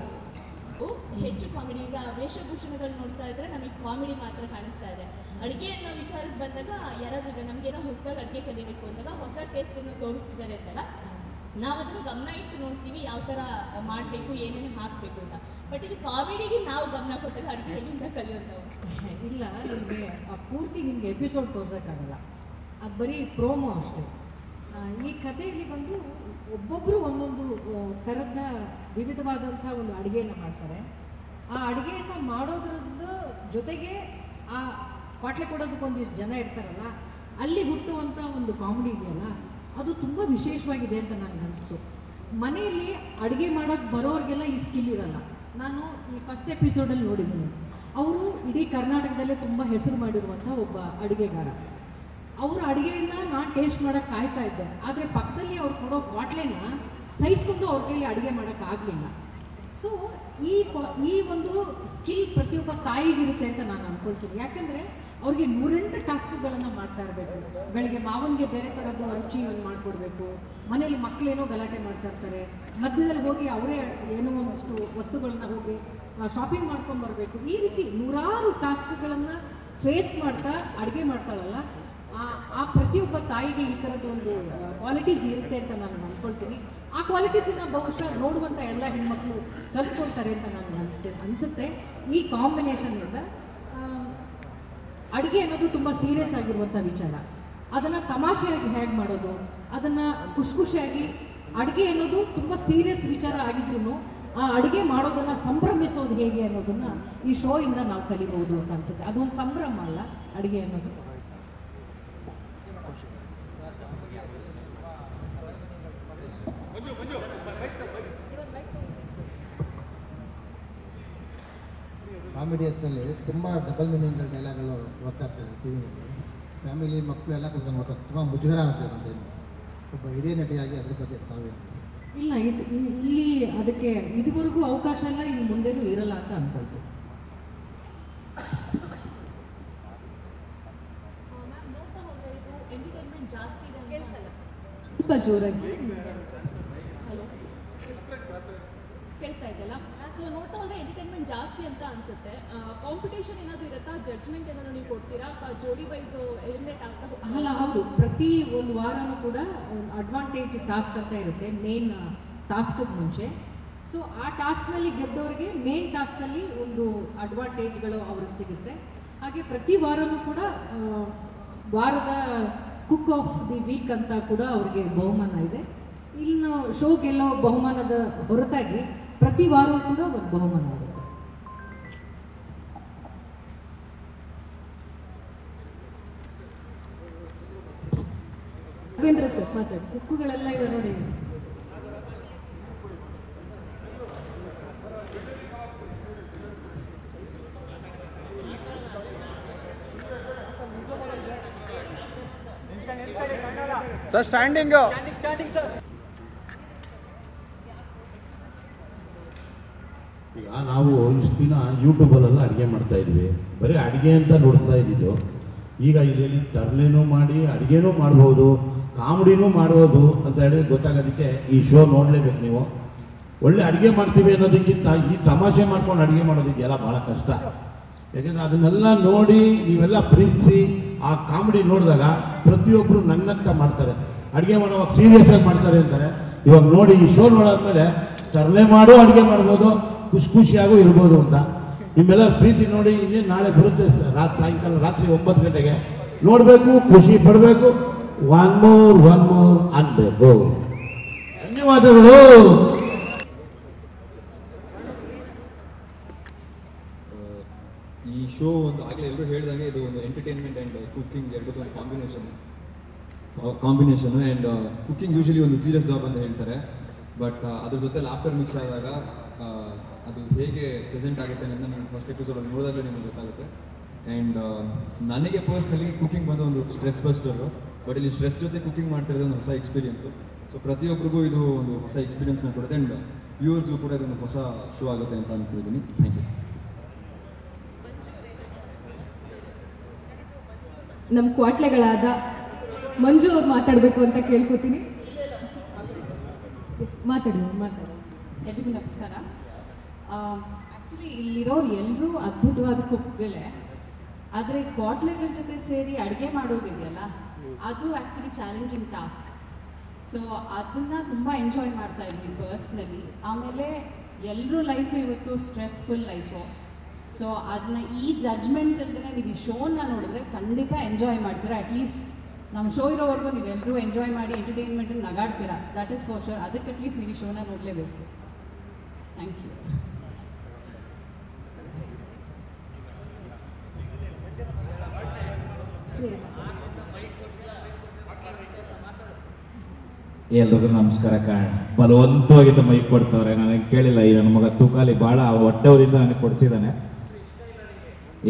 ಹೆಚ್ಚು ಕಾಮಿಡಿ, ಈಗ ವೇಷಭೂಷಣಗಳು ನೋಡ್ತಾ ಇದ್ರೆ ನಮಗೆ ಕಾಮಿಡಿ ಮಾತ್ರ ಕಾಣಿಸ್ತಾ ಇದೆ. ಅಡುಗೆ ಅನ್ನೋ ವಿಚಾರಕ್ಕೆ ಬಂದಾಗ ಯಾರಾದ್ರೂ ಈಗ ನಮಗೇನೋ ಹೊಸದಾಗಿ ಅಡುಗೆ ಕಲಿಬೇಕು ಅಂದಾಗ ಹೊಸ ಟೇಸ್ಟನ್ನು ತೋರಿಸ್ತಿದ್ದಾರೆ ಅಂದಾಗ ನಾವು ಅದನ್ನು ಗಮನ ಇಟ್ಟು ನೋಡ್ತೀವಿ, ಯಾವ ಥರ ಮಾಡಬೇಕು, ಏನೇನು ಹಾಕಬೇಕು ಅಂತ. ಬಟ್ ಇಲ್ಲಿ ಕಾಮಿಡಿಗೆ ನಾವು ಗಮನ ಕೊಟ್ಟಾಗ ಅಡುಗೆ ಹೇಗಿಂದ ಕಲಿಯೋದು ನಾವು ಇಲ್ಲ. ನಿಮಗೆ ಪೂರ್ತಿ ನಿಮಗೆ ಎಪಿಸೋಡ್ ತೋರ್ಸೋಕ್ಕಾಗಲ್ಲ, ಅದು ಬರೀ ಪ್ರೋಮೋ ಅಷ್ಟೇ. ಈ ಕಥೆಯಲ್ಲಿ ಬಂದು ಒಬ್ಬೊಬ್ಬರು ಒಂದೊಂದು ಥರದ ವಿವಿಧವಾದಂಥ ಒಂದು ಅಡುಗೆಯನ್ನು ಮಾಡ್ತಾರೆ. ಆ ಅಡುಗೆಯನ್ನು ಮಾಡೋದ್ರದ್ದು ಜೊತೆಗೆ ಆ ಕ್ವಾಟ್ಲೆ ಕೊಡೋದಕ್ಕೆ ಒಂದಿಷ್ಟು ಜನ ಇರ್ತಾರಲ್ಲ, ಅಲ್ಲಿ ಹುಟ್ಟುವಂಥ ಒಂದು ಕಾಮಿಡಿ ಇದೆಯಲ್ಲ, ಅದು ತುಂಬ ವಿಶೇಷವಾಗಿದೆ ಅಂತ ನನಗೆ ಅನಿಸ್ತು. ಮನೆಯಲ್ಲಿ ಅಡುಗೆ ಮಾಡೋಕ್ಕೆ ಬರೋರಿಗೆಲ್ಲ ಈ ಸ್ಕಿಲ್ ಇರಲ್ಲ. ನಾನು ಈ ಫಸ್ಟ್ ಎಪಿಸೋಡಲ್ಲಿ ನೋಡಿದ್ದೀನಿ. ಅವರು ಇಡೀ ಕರ್ನಾಟಕದಲ್ಲೇ ತುಂಬ ಹೆಸರು ಮಾಡಿರುವಂಥ ಒಬ್ಬ ಅಡುಗೆಗಾರ. ಅವರ ಅಡುಗೆಯನ್ನು ನಾನು ಟೇಸ್ಟ್ ಮಾಡೋಕ್ಕೆ ಕಾಯ್ತಾ ಇದ್ದೆ. ಆದರೆ ಪಕ್ಕದಲ್ಲಿ ಅವ್ರು ಕೊಡೋ ಕ್ವಾಟ್ಲೆನ ಸಹಿಸ್ಕೊಂಡು ಅವ್ರ ಕೈಲಿ ಅಡುಗೆ ಮಾಡೋಕ್ಕಾಗಲಿಲ್ಲ. ಸೊ ಈ ಒಂದು ಸ್ಕಿಲ್ ಪ್ರತಿಯೊಬ್ಬ ತಾಯಿಗಿರುತ್ತೆ ಅಂತ ನಾನು ಅಂದ್ಕೊಳ್ತೀನಿ. ಯಾಕಂದರೆ ಅವ್ರಿಗೆ 108 ಟಾಸ್ಕ್ಗಳನ್ನು ಮಾಡ್ತಾ ಇರಬೇಕು. ಬೆಳಗ್ಗೆ ಮಾವನಿಗೆ ಬೇರೆ ಥರದ್ದು ರುಚಿ ಮಾಡಿಕೊಡ್ಬೇಕು, ಮನೇಲಿ ಮಕ್ಕಳೇನೋ ಗಲಾಟೆ ಮಾಡ್ತಾ ಇರ್ತಾರೆ, ಮಧ್ಯದಲ್ಲಿ ಹೋಗಿ ಅವರೇ ಏನೋ ಒಂದಷ್ಟು ವಸ್ತುಗಳನ್ನ ಹೋಗಿ ಶಾಪಿಂಗ್ ಮಾಡ್ಕೊಂಡು ಬರಬೇಕು. ಈ ರೀತಿ 100 ಟಾಸ್ಕ್ಗಳನ್ನು ಫೇಸ್ ಮಾಡ್ತಾ ಅಡುಗೆ ಮಾಡ್ತಾಳಲ್ಲ, ಆ ಪ್ರತಿಯೊಬ್ಬ ತಾಯಿಗೆ ಈ ಥರದ ಒಂದು ಕ್ವಾಲಿಟೀಸ್ ಇರುತ್ತೆ ಅಂತ ನಾನು ಅಂದ್ಕೊಳ್ತೀನಿ. ಆ ಕ್ವಾಲಿಟೀಸನ್ನ ಬಹುಶಃ ನೋಡುವಂಥ ಎಲ್ಲ ಹೆಣ್ಮಕ್ಳು ಕಲ್ತ್ಕೊಳ್ತಾರೆ ಅಂತ ನಾನು ಅನಿಸುತ್ತೆ. ಈ ಕಾಂಬಿನೇಷನ್ನಿಂದ ಅಡುಗೆ ಅನ್ನೋದು ತುಂಬ ಸೀರಿಯಸ್ ಆಗಿರುವಂಥ ವಿಚಾರ, ಅದನ್ನು ತಮಾಷೆಯಾಗಿ ಹೇಗೆ ಮಾಡೋದು, ಅದನ್ನು ಖುಷಿಯಾಗಿ, ಅಡುಗೆ ಅನ್ನೋದು ತುಂಬ ಸೀರಿಯಸ್ ವಿಚಾರ ಆಗಿದ್ರು ಆ ಅಡುಗೆ ಮಾಡೋದನ್ನು ಸಂಭ್ರಮಿಸೋದು ಹೇಗೆ ಅನ್ನೋದನ್ನು ಈ ಶೋ ಇಂದ ನಾವು ಕಲಿಬಹುದು ಅಂತ ಅನ್ಸುತ್ತೆ. ಅದೊಂದು ಸಂಭ್ರಮ ಅಲ್ಲ ಅಡುಗೆ ಅನ್ನೋದು. ಕಾಮಿಡಿಯನ್ಸಲ್ಲಿ ತುಂಬ ಡಬಲ್ ಮೀನಿಂಗ್ ಡೈಲಾಗ್ಗಳು ಓದ್ತಾ ಇರ್ತಾರೆ ಟಿ ವಿನಲ್ಲಿ. ಫ್ಯಾಮಿಲಿ ಮಕ್ಕಳು ಎಲ್ಲ ಕುತ್ಕೊಂಡು ಓದ್ತಾ ತುಂಬ ಮುಜುಗರ ಆಗ್ತದೆ ನಮಗೆ. ಒಬ್ಬ ಹಿರಿಯ ನಟಿಯಾಗಿ ಅದ್ರ ಬಗ್ಗೆ ತಾವೇ ಇಲ್ಲ, ಇಲ್ಲಿ ಅದಕ್ಕೆ ಇದುವರೆಗೂ ಅವಕಾಶ ಇಲ್ಲ, ಇನ್ನು ಮುಂದೆನೂ ಇರಲ್ಲ ಅಂತ ಅನ್ಕೊಳ್ತೀವಿ. ತುಂಬ ಜೋರಾಗಿ ಹಲೋ, ಕೇಳಿಸ್ತಾ ಇದೆಯಲ್ಲ? ಸೊ ನೋಡ್ತಾ ಹೋದ್ರೆ ಎಂಟರ್ಟೈನ್ಮೆಂಟ್ ಜಾಸ್ತಿ ಅಂತ ಅನ್ಸುತ್ತೆ. ಕಾಂಪಿಟೇಷನ್ ಏನಾದರೂ ಇರುತ್ತಾ? ಜಡ್ಜ್ಮೆಂಟ್ ಏನಾದರೂ ನೀವು ಕೊಡ್ತೀರಾ? ಜೋಡಿ ವೈಸ್ ಎಲಿಮಿನೇಟ್ ಆಗ್ತಾ ಅಲ್ಲ, ಹೌದು. ಪ್ರತಿ ಒಂದು ವಾರನೂ ಕೂಡ ಅಡ್ವಾಂಟೇಜ್ ಟಾಸ್ಕ್ ಅಂತ ಇರುತ್ತೆ ಮೇನ್ ಟಾಸ್ಕ್ಗೆ ಮುಂಚೆ. ಸೊ ಆ ಟಾಸ್ಕ್ನಲ್ಲಿ ಗೆದ್ದವರಿಗೆ ಮೇನ್ ಟಾಸ್ಕಲ್ಲಿ ಒಂದು ಅಡ್ವಾಂಟೇಜ್ಗಳು ಅವ್ರಿಗೆ ಸಿಗುತ್ತೆ. ಹಾಗೆ ಪ್ರತಿ ವಾರನೂ ಕೂಡ ವಾರದ ಕುಕ್ ಆಫ್ ದಿ ವೀಕ್ ಅಂತ ಕೂಡ ಅವ್ರಿಗೆ ಬಹುಮಾನ ಇದೆ. ಇನ್ನು ಶೋ ಗೆಲ್ಲೋ ಬಹುಮಾನದ ಹೊರತಾಗಿ ಪ್ರತಿ ವಾರವೂ ಕೂಡ ಒಂದು ಬಹುಮಾನ ಇದೆ. ರಾಘವೇಂದ್ರ ಸರ್ ಮಾತಾಡಿ. ಕುಕ್ಕುಗಳೆಲ್ಲ ಇವೆ ನೋಡಿ. Sir standing. ಈಗ ನಾವು ಇಷ್ಟು ದಿನ ಯೂಟ್ಯೂಬಲ್ಲೆಲ್ಲ ಅಡುಗೆ ಮಾಡ್ತಾ ಇದ್ವಿ, ಬರೀ ಅಡುಗೆ ಅಂತ ನೋಡ್ತಾ ಇದ್ದಿದ್ದು. ಈಗ ಇದರಲ್ಲಿ ತರಲೆನೂ ಮಾಡಿ ಅಡುಗೆನೂ ಮಾಡ್ಬೋದು, ಕಾಮಿಡಿನೂ ಮಾಡ್ಬೋದು ಅಂತ ಹೇಳಿ ಗೊತ್ತಾಗೋದಕ್ಕೆ ಈ ಶೋ ನೋಡಲೇಬೇಕು ನೀವು. ಒಳ್ಳೆ ಅಡುಗೆ ಮಾಡ್ತೀವಿ ಅನ್ನೋದಕ್ಕಿಂತ ಈ ತಮಾಷೆ ಮಾಡ್ಕೊಂಡು ಅಡುಗೆ ಮಾಡೋದಿದೆಯಲ್ಲ ಭಾಳ ಕಷ್ಟ. ಯಾಕೆಂದರೆ ಅದನ್ನೆಲ್ಲ ನೋಡಿ ನೀವೆಲ್ಲ ಪ್ರೀತಿಸಿ ಆ ಕಾಮಿಡಿ ನೋಡಿದಾಗ ಪ್ರತಿಯೊಬ್ಬರು ನನ್ನಂತ ಮಾಡ್ತಾರೆ. ಅಡುಗೆ ಮಾಡುವಾಗ ಸೀರಿಯಸ್ ಆಗಿ ಮಾಡ್ತಾರೆ ಅಂತಾರೆ. ಇವಾಗ ನೋಡಿ ಈ ಶೋ ನೋಡಾದ್ಮೇಲೆ ತರಲೆ ಮಾಡೋ ಅಡುಗೆ ಮಾಡ್ಬೋದು, ಖುಷಿಯಾಗೂ ಇರ್ಬೋದು ಅಂತ ನಿಮ್ಮೆಲ್ಲ ಪ್ರೀತಿ ನೋಡಿ. ಇನ್ನೇನು ನಾಳೆ ಬರುತ್ತೆ ಸಾಯಂಕಾಲ ರಾತ್ರಿ 9 ಗಂಟೆಗೆ ನೋಡಬೇಕು, ಖುಷಿ ಪಡಬೇಕು, ಒನ್ ಮೋರ್ ಅನ್ಬೇಕು. ಧನ್ಯವಾದಗಳು. ಈ ಶೋ ಒಂದು ಆಗಲೇ ಎಲ್ಲರೂ ಹೇಳಿದಾಗೆ ಇದು ಒಂದು ಎಂಟರ್ಟೈನ್ಮೆಂಟ್ ಆ್ಯಂಡ್ ಕುಕ್ಕಿಂಗ್ ಎರಡದ್ದು ಒಂದು ಕಾಂಬಿನೇಷನು. ಆ್ಯಂಡ್ ಕುಕ್ಕಿಂಗ್ ಯೂಶಲಿ ಒಂದು ಸೀರಿಯಸ್ ಜಾಬ್ ಅಂತ ಹೇಳ್ತಾರೆ, ಬಟ್ ಅದ್ರ ಜೊತೆ ಲಾಫ್ಟರ್ ಮಿಕ್ಸ್ ಆದಾಗ ಅದು ಹೇಗೆ ಪ್ರೆಸೆಂಟ್ ಆಗುತ್ತೆ ಅನ್ನೋದನ್ನ ನೀವು ಫಸ್ಟ್ ಎಪಿಸೋಡಲ್ಲಿ ನೋಡಿದಾಗಲೇ ನಿಮಗೆ ಗೊತ್ತಾಗುತ್ತೆ. ಆ್ಯಂಡ್ ನನಗೆ ಪರ್ಸ್ನಲಿ ಕುಕ್ಕಿಂಗ್ ಬಂದು ಒಂದು ಸ್ಟ್ರೆಸ್ ಬಸ್ಟರು, ಬಟ್ ಇಲ್ಲಿ ಸ್ಟ್ರೆಸ್ ಜೊತೆ ಕುಕ್ಕಿಂಗ್ ಮಾಡ್ತಿರೋದು ಒಂದು ಹೊಸ ಎಕ್ಸ್ಪೀರಿಯನ್ಸು. ಸೊ ಪ್ರತಿಯೊಬ್ಬರಿಗೂ ಇದು ಒಂದು ಹೊಸ ಎಕ್ಸ್ಪೀರಿಯನ್ಸ್ನ ಕೊಡುತ್ತೆ. ಆ್ಯಂಡ್ ವ್ಯೂವರ್ಸ್ಗೂ ಕೂಡ ಇದೊಂದು ಹೊಸ ಶೋ ಆಗುತ್ತೆ ಅಂತ ಅಂದ್ಕೊಂಡಿದ್ದೀನಿ. Thank you. ನಮ್ಮ ಕ್ವಾಟ್ಲೆಗಳಾದ ಮಂಜು ಅವ್ರು ಮಾತಾಡಬೇಕು ಅಂತ ಕೇಳ್ಕೊತೀನಿ. ಮಾತಾಡಿ. ಎಲ್ರಿಗೂ ನಮಸ್ಕಾರ. ಆ್ಯಕ್ಚುಲಿ ಇಲ್ಲಿರೋರು ಎಲ್ಲರೂ ಅದ್ಭುತವಾದ ಕುಕ್ಗಳೇ, ಆದರೆ ಕ್ವಾಟ್ಲೆಗಳ ಜೊತೆ ಸೇರಿ ಅಡುಗೆ ಮಾಡೋದಿದೆಯಲ್ಲ, ಅದು ಆ್ಯಕ್ಚುಲಿ ಚಾಲೆಂಜಿಂಗ್ ಟಾಸ್ಕ್. ಸೊ ಅದನ್ನು ತುಂಬ ಎಂಜಾಯ್ ಮಾಡ್ತಾ ಇದ್ವಿ ಪರ್ಸ್ನಲಿ. ಆಮೇಲೆ ಎಲ್ಲರೂ ಲೈಫು ಇವತ್ತು ಸ್ಟ್ರೆಸ್ಫುಲ್ ಲೈಫು. ಸೊ ಅದನ್ನ ಈ ಜಡ್ಜ್ಮೆಂಟ್ಸ್ ಇಲ್ಲದೇ ನೀವು ಈ ಶೋನ ನೋಡಿದ್ರೆ ಖಂಡಿತ ಎಂಜಾಯ್ ಮಾಡ್ತೀರಾ. ಅಟ್ಲೀಸ್ಟ್ ನಮ್ಮ ಶೋ ಇರೋವರೆಗೂ ನೀವೆಲ್ಲರೂ ಎಂಜಾಯ್ ಮಾಡಿ ಎಂಟರ್ಟೈನ್ಮೆಂಟಿಗೆ ನಗಾಡ್ತೀರಾ, ದಟ್ ಈಸ್ ಫಾರ್ ಶೋರ್. ಅದಕ್ಕೆ ಅಟ್ಲೀಸ್ಟ್ ನೀವು ಈ ಶೋನ ನೋಡಲೇಬೇಕು. Thank you. ಎಲ್ರಿಗೂ ನಮಸ್ಕಾರ. ಬಲವಂತವಾಗಿದ್ದ ಮೈಕ್ ಕೊಡ್ತವ್ರೆ, ನನಗೆ ಕೇಳಿಲ್ಲ. ಈ ನನ್ನ ಮಗ ತೂಕಾಲಿ ಭಾಳ ಹೊಟ್ಟೆವರಿಂದ ನನಗೆ ಕೊಡಿಸಿದ್ದಾನೆ.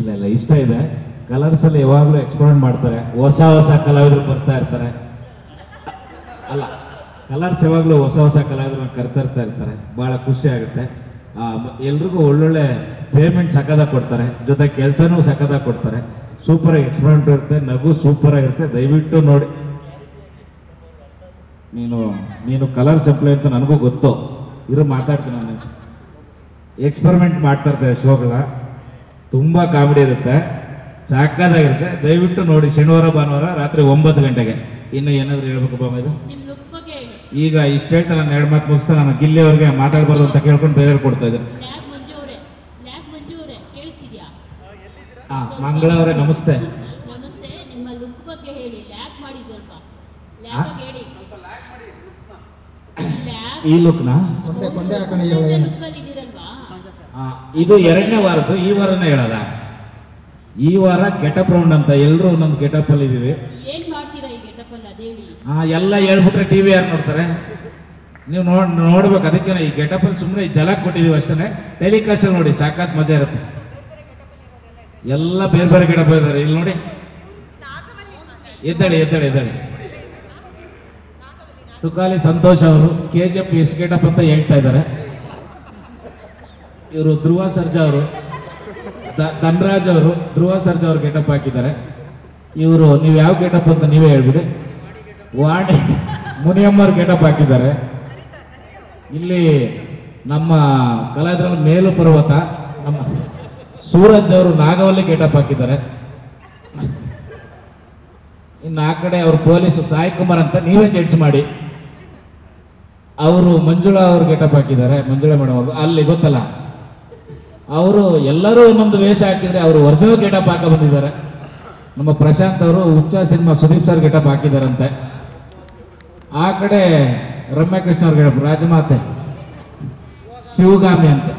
ಇಲ್ಲ ಇಷ್ಟ ಇದೆ. ಕಲರ್ಸಲ್ಲಿ ಯಾವಾಗಲೂ ಎಕ್ಸ್ಪೆರಿಮೆಂಟ್ ಮಾಡ್ತಾರೆ, ಹೊಸ ಕಲಾವಿದರು ಬರ್ತಾ ಇರ್ತಾರೆ. ಅಲ್ಲ, ಕಲರ್ಸ್ ಯಾವಾಗಲೂ ಹೊಸ ಕಲಾವಿದರನ್ನ ಕರ್ತಾ ಇರ್ತಾರೆ. ಭಾಳ ಖುಷಿ ಆಗುತ್ತೆ. ಎಲ್ರಿಗೂ ಒಳ್ಳೊಳ್ಳೆ ಪೇಮೆಂಟ್ ಸಕ್ಕದಾಗಿ ಕೊಡ್ತಾರೆ, ಜೊತೆ ಕೆಲಸನೂ ಸಕ್ಕದಾಗಿ ಕೊಡ್ತಾರೆ. ಸೂಪರ್ ಆಗಿ ಎಕ್ಸ್ಪೆರಿಮೆಂಟ್ ಇರುತ್ತೆ, ನಗು ಸೂಪರ್ ಆಗಿರುತ್ತೆ, ದಯವಿಟ್ಟು ನೋಡಿ. ನೀನು ಕಲರ್ ಸಪ್ಲೈ ಅಂತ ನನಗೂ ಗೊತ್ತು, ಮಾತಾಡ್ತೀನಿ ನಾನು. ಎಕ್ಸ್ಪೆರಿಮೆಂಟ್ ಮಾಡ್ತಾ ಇರ್ತೇವೆ ಶೋಗಳ, ತುಂಬಾ ಕಾಮಿಡಿ ಇರುತ್ತೆ, ಸಾಕಾಗಿರುತ್ತೆ. ದಯವಿಟ್ಟು ನೋಡಿ, ಶನಿವಾರ ಭಾನುವಾರ ರಾತ್ರಿ 9 ಗಂಟೆಗೆ. ಇನ್ನು ಏನಾದ್ರು ಹೇಳ್ಬೇಕು ಬಾಮ? ಇದು ಈಗ ಇಷ್ಟೇ ನಾನು 2 ಮಾತು ಮುಗಿಸ್ತಾ ನಾನು ಗಿಲ್ಲಿ ಅವ್ರಿಗೆ ಮಾತಾಡ್ಬಾರ್ದು ಅಂತ ಕೇಳ್ಕೊಂಡು ಬೇರೆ ಕೊಡ್ತಾ ಇದ್ದೆ. ಮಂಗಳ ಅವರೇ ನಮಸ್ತೆ. ನಮಸ್ತೆ. ನಿಮ್ಮ ಲುಕ್ ಬಗ್ಗೆ ಹೇಳಿ, ಲ್ಯಾಕ್ ಮಾಡಿ ಸ್ವಲ್ಪ. ಈ ಲುಕ್ನಾ ಇದು 2ನೇ ವಾರದ್ದು, ಈ ವಾರನೇ ಹೇಳಲ್ಲ. ಈ ವಾರ ಗೆಟಪ್ ರೌಂಡ್ ಅಂತ ಎಲ್ಲರೂ ಒಂದೊಂದು ಗೆಟಪ್ ಅಲ್ಲಿ ಇದೀವಿ. ಏನ್ ಮಾಡ್ತೀರಾ ಈ ಗೆಟಪ್ ಅಲ್ಲಿ ಅದೇಳಿ? ಎಲ್ಲ ಹೇಳ್ಬಿಟ್ರೆ ಟಿವಿ ಯಾರು ನೋಡ್ತಾರೆ? ನೀವು ನೋಡ್ಬೇಕು. ಅದಕ್ಕೆ ಈ ಗೆಟಪ್ ಅಲ್ಲಿ ಸುಮ್ಮನೆ ಜಲಕ್ ಕೊಟ್ಟಿದೀವಿ ಅಷ್ಟೇ. ಟೆಲಿಕಾಸ್ಟ್ ಅಲ್ಲಿ ನೋಡಿ, ಸಾಕಾತ್ ಮಜಾ ಇರುತ್ತೆ. ಎಲ್ಲ ಬೇರೆ ಬೇರೆ ಗೆಟಪ್ ಇದ್ದಾರೆ. ಇಲ್ಲಿ ನೋಡಿ, ಎದ್ದೇಳಿ. ತುಕಾಲಿ ಸಂತೋಷ್ ಅವರು KGF ಎಷ್ಟು ಗೆಟಪ್ ಅಂತ ಹೇಳ್ತಾ ಇದ್ದಾರೆ. ಇವರು ಧ್ರುವ ಸರ್ಜಾ ಅವರು, ಧನರಾಜ್ ಅವರು ಧ್ರುವ ಸರ್ಜಾ ಅವರು ಗೆಟಪ್ ಹಾಕಿದ್ದಾರೆ. ಇವರು ನೀವು ಯಾವ ಗೆಟಪ್ ಅಂತ ನೀವೇ ಹೇಳ್ಬಿಡಿ. ವಾಣಿ ಮುನಿಯಮ್ಮವ್ರು ಗೆಟಪ್ ಹಾಕಿದ್ದಾರೆ. ಇಲ್ಲಿ ನಮ್ಮ ಕಲಾವಿದರಲ್ಲಿ ಮೇಲು ಪರ್ವತ ನಮ್ಮ ಸೂರಜ್ ಅವರು ನಾಗವಲ್ಲಿ ಗೆಟಪ್ ಹಾಕಿದ್ದಾರೆ. ಇನ್ನು ಆ ಕಡೆ ಅವರು ಪೊಲೀಸ್ ಸಾಯಿ ಕುಮಾರ್ ಅಂತ ನೀವೇ ಜಡ್ಜ್ ಮಾಡಿ. ಅವರು ಮಂಜುಳಾ ಅವರು ಗೆಟಪ್ ಹಾಕಿದ್ದಾರೆ, ಮಂಜುಳಾ ಮೇಡಮ್ ಅವರು. ಅಲ್ಲಿ ಗೊತ್ತಲ್ಲ, ಅವರು ಎಲ್ಲರೂ ಒಂದೊಂದು ವೇಷ ಹಾಕಿದ್ರೆ ಅವರು ಒರಿಜಿನಲ್ ಗೆಟಪ್ ಹಾಕ ಬಂದಿದ್ದಾರೆ. ನಮ್ಮ ಪ್ರಶಾಂತ್ ಅವರು ಹುಚ್ಚ ಸಿನಿಮಾ ಸುದೀಪ್ ಸರ್ ಗೆಟಪ್ ಹಾಕಿದಾರಂತೆ. ಆ ಕಡೆ ರಮ್ಯಕೃಷ್ಣ ಅವ್ರ ಗೆಟಪ್ ರಾಜಮಾತೆ ಶಿವಗಾಮಿ ಅಂತ.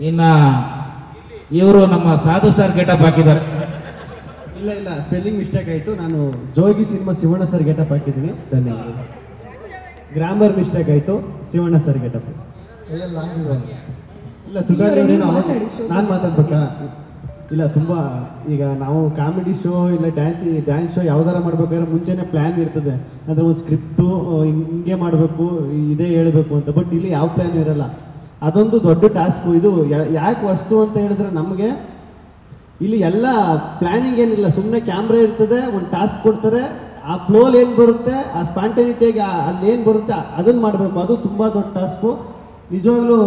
ಇನ್ನ ಇವರು ನಮ್ಮ ಸಾಧು ಸರ್ ಗೆಟಪ್ ಹಾಕಿದ್ದಾರೆ. ಇಲ್ಲ ಸ್ಪೆಲ್ಲಿಂಗ್ ಮಿಸ್ಟೇಕ್ ಆಯಿತು. ನಾನು ಜೋಗಿ ಸಿನಿಮಾ ಶಿವಣ್ಣ ಸರ್ ಗೆಟಪ್ ಹಾಕಿದ್ದೀನಿ, ಧನ್ಯವಾದ. ಗ್ರಾಮರ್ ಮಿಸ್ಟೇಕ್ ಆಯಿತು, ಶಿವಣ್ಣ ಸರ್ ಗೆಟಪ್. ಇಲ್ಲ ತುಕಾಲಿ ನಾನು ಮಾತಾಡ್ಬೇಕಾ? ಇಲ್ಲ ತುಂಬ ಈಗ ನಾವು ಕಾಮಿಡಿ ಶೋ ಇಲ್ಲ ಡ್ಯಾನ್ಸ್ ಶೋ ಯಾವ್ದಾರ ಮಾಡ್ಬೇಕಾದ್ರೆ ಮುಂಚೆನೇ ಪ್ಲ್ಯಾನ್ ಇರ್ತದೆ. ಅಂದರೆ ಒಂದು ಸ್ಕ್ರಿಪ್ಟು ಹಿಂಗೆ ಮಾಡಬೇಕು, ಇದೇ ಹೇಳಬೇಕು ಅಂತ. ಬಟ್ ಇಲ್ಲಿ ಯಾವ ಪ್ಲ್ಯಾನ್ ಇರಲ್ಲ. ಅದೊಂದು ದೊಡ್ಡ ಟಾಸ್ಕು. ಇದು ಯಾಕೆ ವಸ್ತು ಅಂತ ಹೇಳಿದ್ರೆ ನಮಗೆ ಇಲ್ಲಿ ಎಲ್ಲ ಪ್ಲ್ಯಾನಿಂಗ್ ಏನಿಲ್ಲ. ಸುಮ್ಮನೆ ಕ್ಯಾಮ್ರಾ ಇರ್ತದೆ, ಒಂದು ಟಾಸ್ಕ್ ಕೊಡ್ತಾರೆ, ಆ ಫ್ಲೋಲ್ ಏನು ಬರುತ್ತೆ, ಆ ಸ್ಪಾಂಟೇನಿಟಿಯಾಗಿ ಅಲ್ಲಿ ಏನು ಬರುತ್ತೆ ಅದನ್ನು ಮಾಡಬೇಕು. ಅದು ತುಂಬ ದೊಡ್ಡ ಟಾಸ್ಕು. ನಿಜವಾಗ್ಲೂ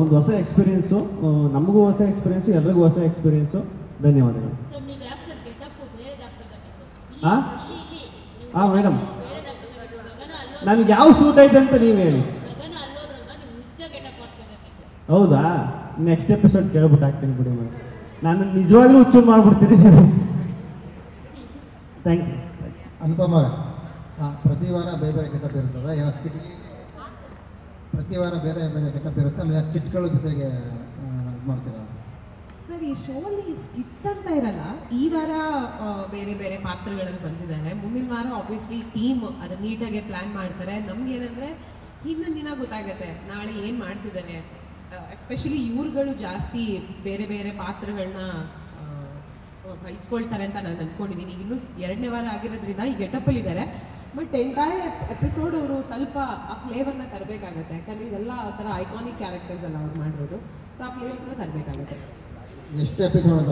ಒಂದು ಹೊಸ ಎಕ್ಸ್ಪೀರಿಯೆನ್ಸು, ನಮಗೂ ಹೊಸ ಎಕ್ಸ್ಪೀರಿಯೆನ್ಸು, ಎಲ್ರಿಗೂ ಹೊಸ ಎಕ್ಸ್ಪೀರಿಯೆನ್ಸು. ಧನ್ಯವಾದಗಳು. ಹಾಂ ಮೇಡಮ್, ನನಗೆ ಯಾವ ಸೂಟ್ ಐತೆ ಅಂತ ನೀವು ಹೇಳಿ. ಹೌದಾ? ನೆಕ್ಸ್ಟ್ ಎಪಿಸೋಡ್ ಕೇಳ್ಬಿಟ್ಟು ಹಾಕ್ತೀನಿ ಬಿಡಿ ಮೇಡಮ್. ನಾನು ನಿಜವಾಗ್ಲೂ ಹುಚ್ಚು ಮಾಡ್ಬಿಡ್ತೀನಿ. Thank you. ಅನುಪಮ ಪ್ರತಿ ವಾರ ಬೇರೆ ಬೇರೆ ಗೆಟಪ್ ಇರ್ತದೆ. ಪ್ರತಿ ವಾರ ಬೇರೆ ಬೇರೆ ಗೆಟಪ್ ಇರುತ್ತೆ. ಆಮೇಲೆ ಸ್ಕಿಟ್ಗಳ ಜೊತೆಗೆ ಮಾಡ್ತೀರಾ ಸರ್? ಈ ಶೋಲ್ಲಿ ಸ್ಕಿಟ್ ಅಂತ ಇರಲ್ಲ. ಈ ವಾರ ಬೇರೆ ಬೇರೆ ಪಾತ್ರಗಳಲ್ಲಿ ಬಂದಿದ್ದಾರೆ. ಮುಂದಿನ ವಾರ ಆಬ್ವಿಯಸ್ಲಿ ಟೀಮ್ ಅದು ನೀಟಾಗಿ ಪ್ಲಾನ್ ಮಾಡ್ತಾರೆ. ನಮ್ಗೇನಂದ್ರೆ ಹಿಂದಿನ ದಿನ ಗೊತ್ತಾಗುತ್ತೆ ನಾಳೆ ಏನು ಮಾಡ್ತಿದ್ದಾನೆ. ಎಸ್ಪೆಷಲಿ ಇವ್ರುಗಳು ಜಾಸ್ತಿ ಬೇರೆ ಬೇರೆ ಪಾತ್ರಗಳನ್ನ ವಹಿಸ್ಕೊಳ್ತಾರೆ ಅಂತ ನಾನು ಅಂದ್ಕೊಂಡಿದ್ದೀನಿ. ಇನ್ನೂ 2ನೇ ವಾರ ಆಗಿರೋದ್ರಿಂದ ಈ ಗೆಟಪ್ಪಲ್ಲಿ ಇದ್ದಾರೆ. ಬಟ್ ಎಂಟೈರ್ ಎಪಿಸೋಡ್ ಅವರು ಸ್ವಲ್ಪ ಆ ಫ್ಲೇವರ್ನ ತರಬೇಕಾಗತ್ತೆ. ಯಾಕಂದರೆ ಇದೆಲ್ಲ ಆ ಥರ ಐಕಾನಿಕ್ ಕ್ಯಾರೆಕ್ಟರ್ಸ್ ಎಲ್ಲ ಅವ್ರು ಮಾಡಿರೋದು. ಸೊ ಆ ಫ್ಲೇವರ್ಸ್ನ ತರಬೇಕಾಗತ್ತೆ. ಎಷ್ಟು ಎಪಿಸೋಡ್ ಅಂತ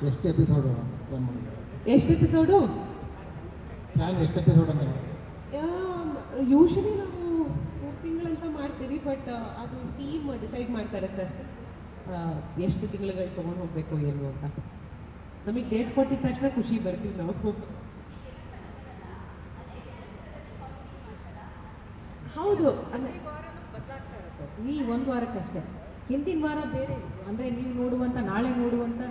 ಎಷ್ಟು ಎಪಿಸೋಡು ಎಷ್ಟು ಎಪಿಸೋಡು ಪ್ಲಾನ್ ಎಷ್ಟು ಎಪಿಸೋಡ್ ಅಂತ ಯೂಶಲಿ ನಾವು 3 ತಿಂಗಳಂತ ಮಾಡ್ತೀವಿ. ಬಟ್ ಅದು ಟೀಮ್ ಡಿಸೈಡ್ ಮಾಡ್ತಾರೆ ಸರ್ ಎಷ್ಟು ತಿಂಗಳುಗಳು ತೊಗೊಂಡು ಹೋಗಬೇಕು ಏನು ಅಂತ. ನಮಗೆ ಡೇಟ್ ಕೊಟ್ಟಿದ ತಕ್ಷಣ ಖುಷಿ ಬರ್ತೀವಿ ನಾವು. ಹೌದು, ಈ 1 ವಾರಕ್ಕಷ್ಟೇ. ಹಿಂದಿನ ವಾರ ಬೇರೆ, ಅಂದರೆ ನೀವು ನೋಡುವಂಥ ನಾಳೆ ನೋಡುವಂಥ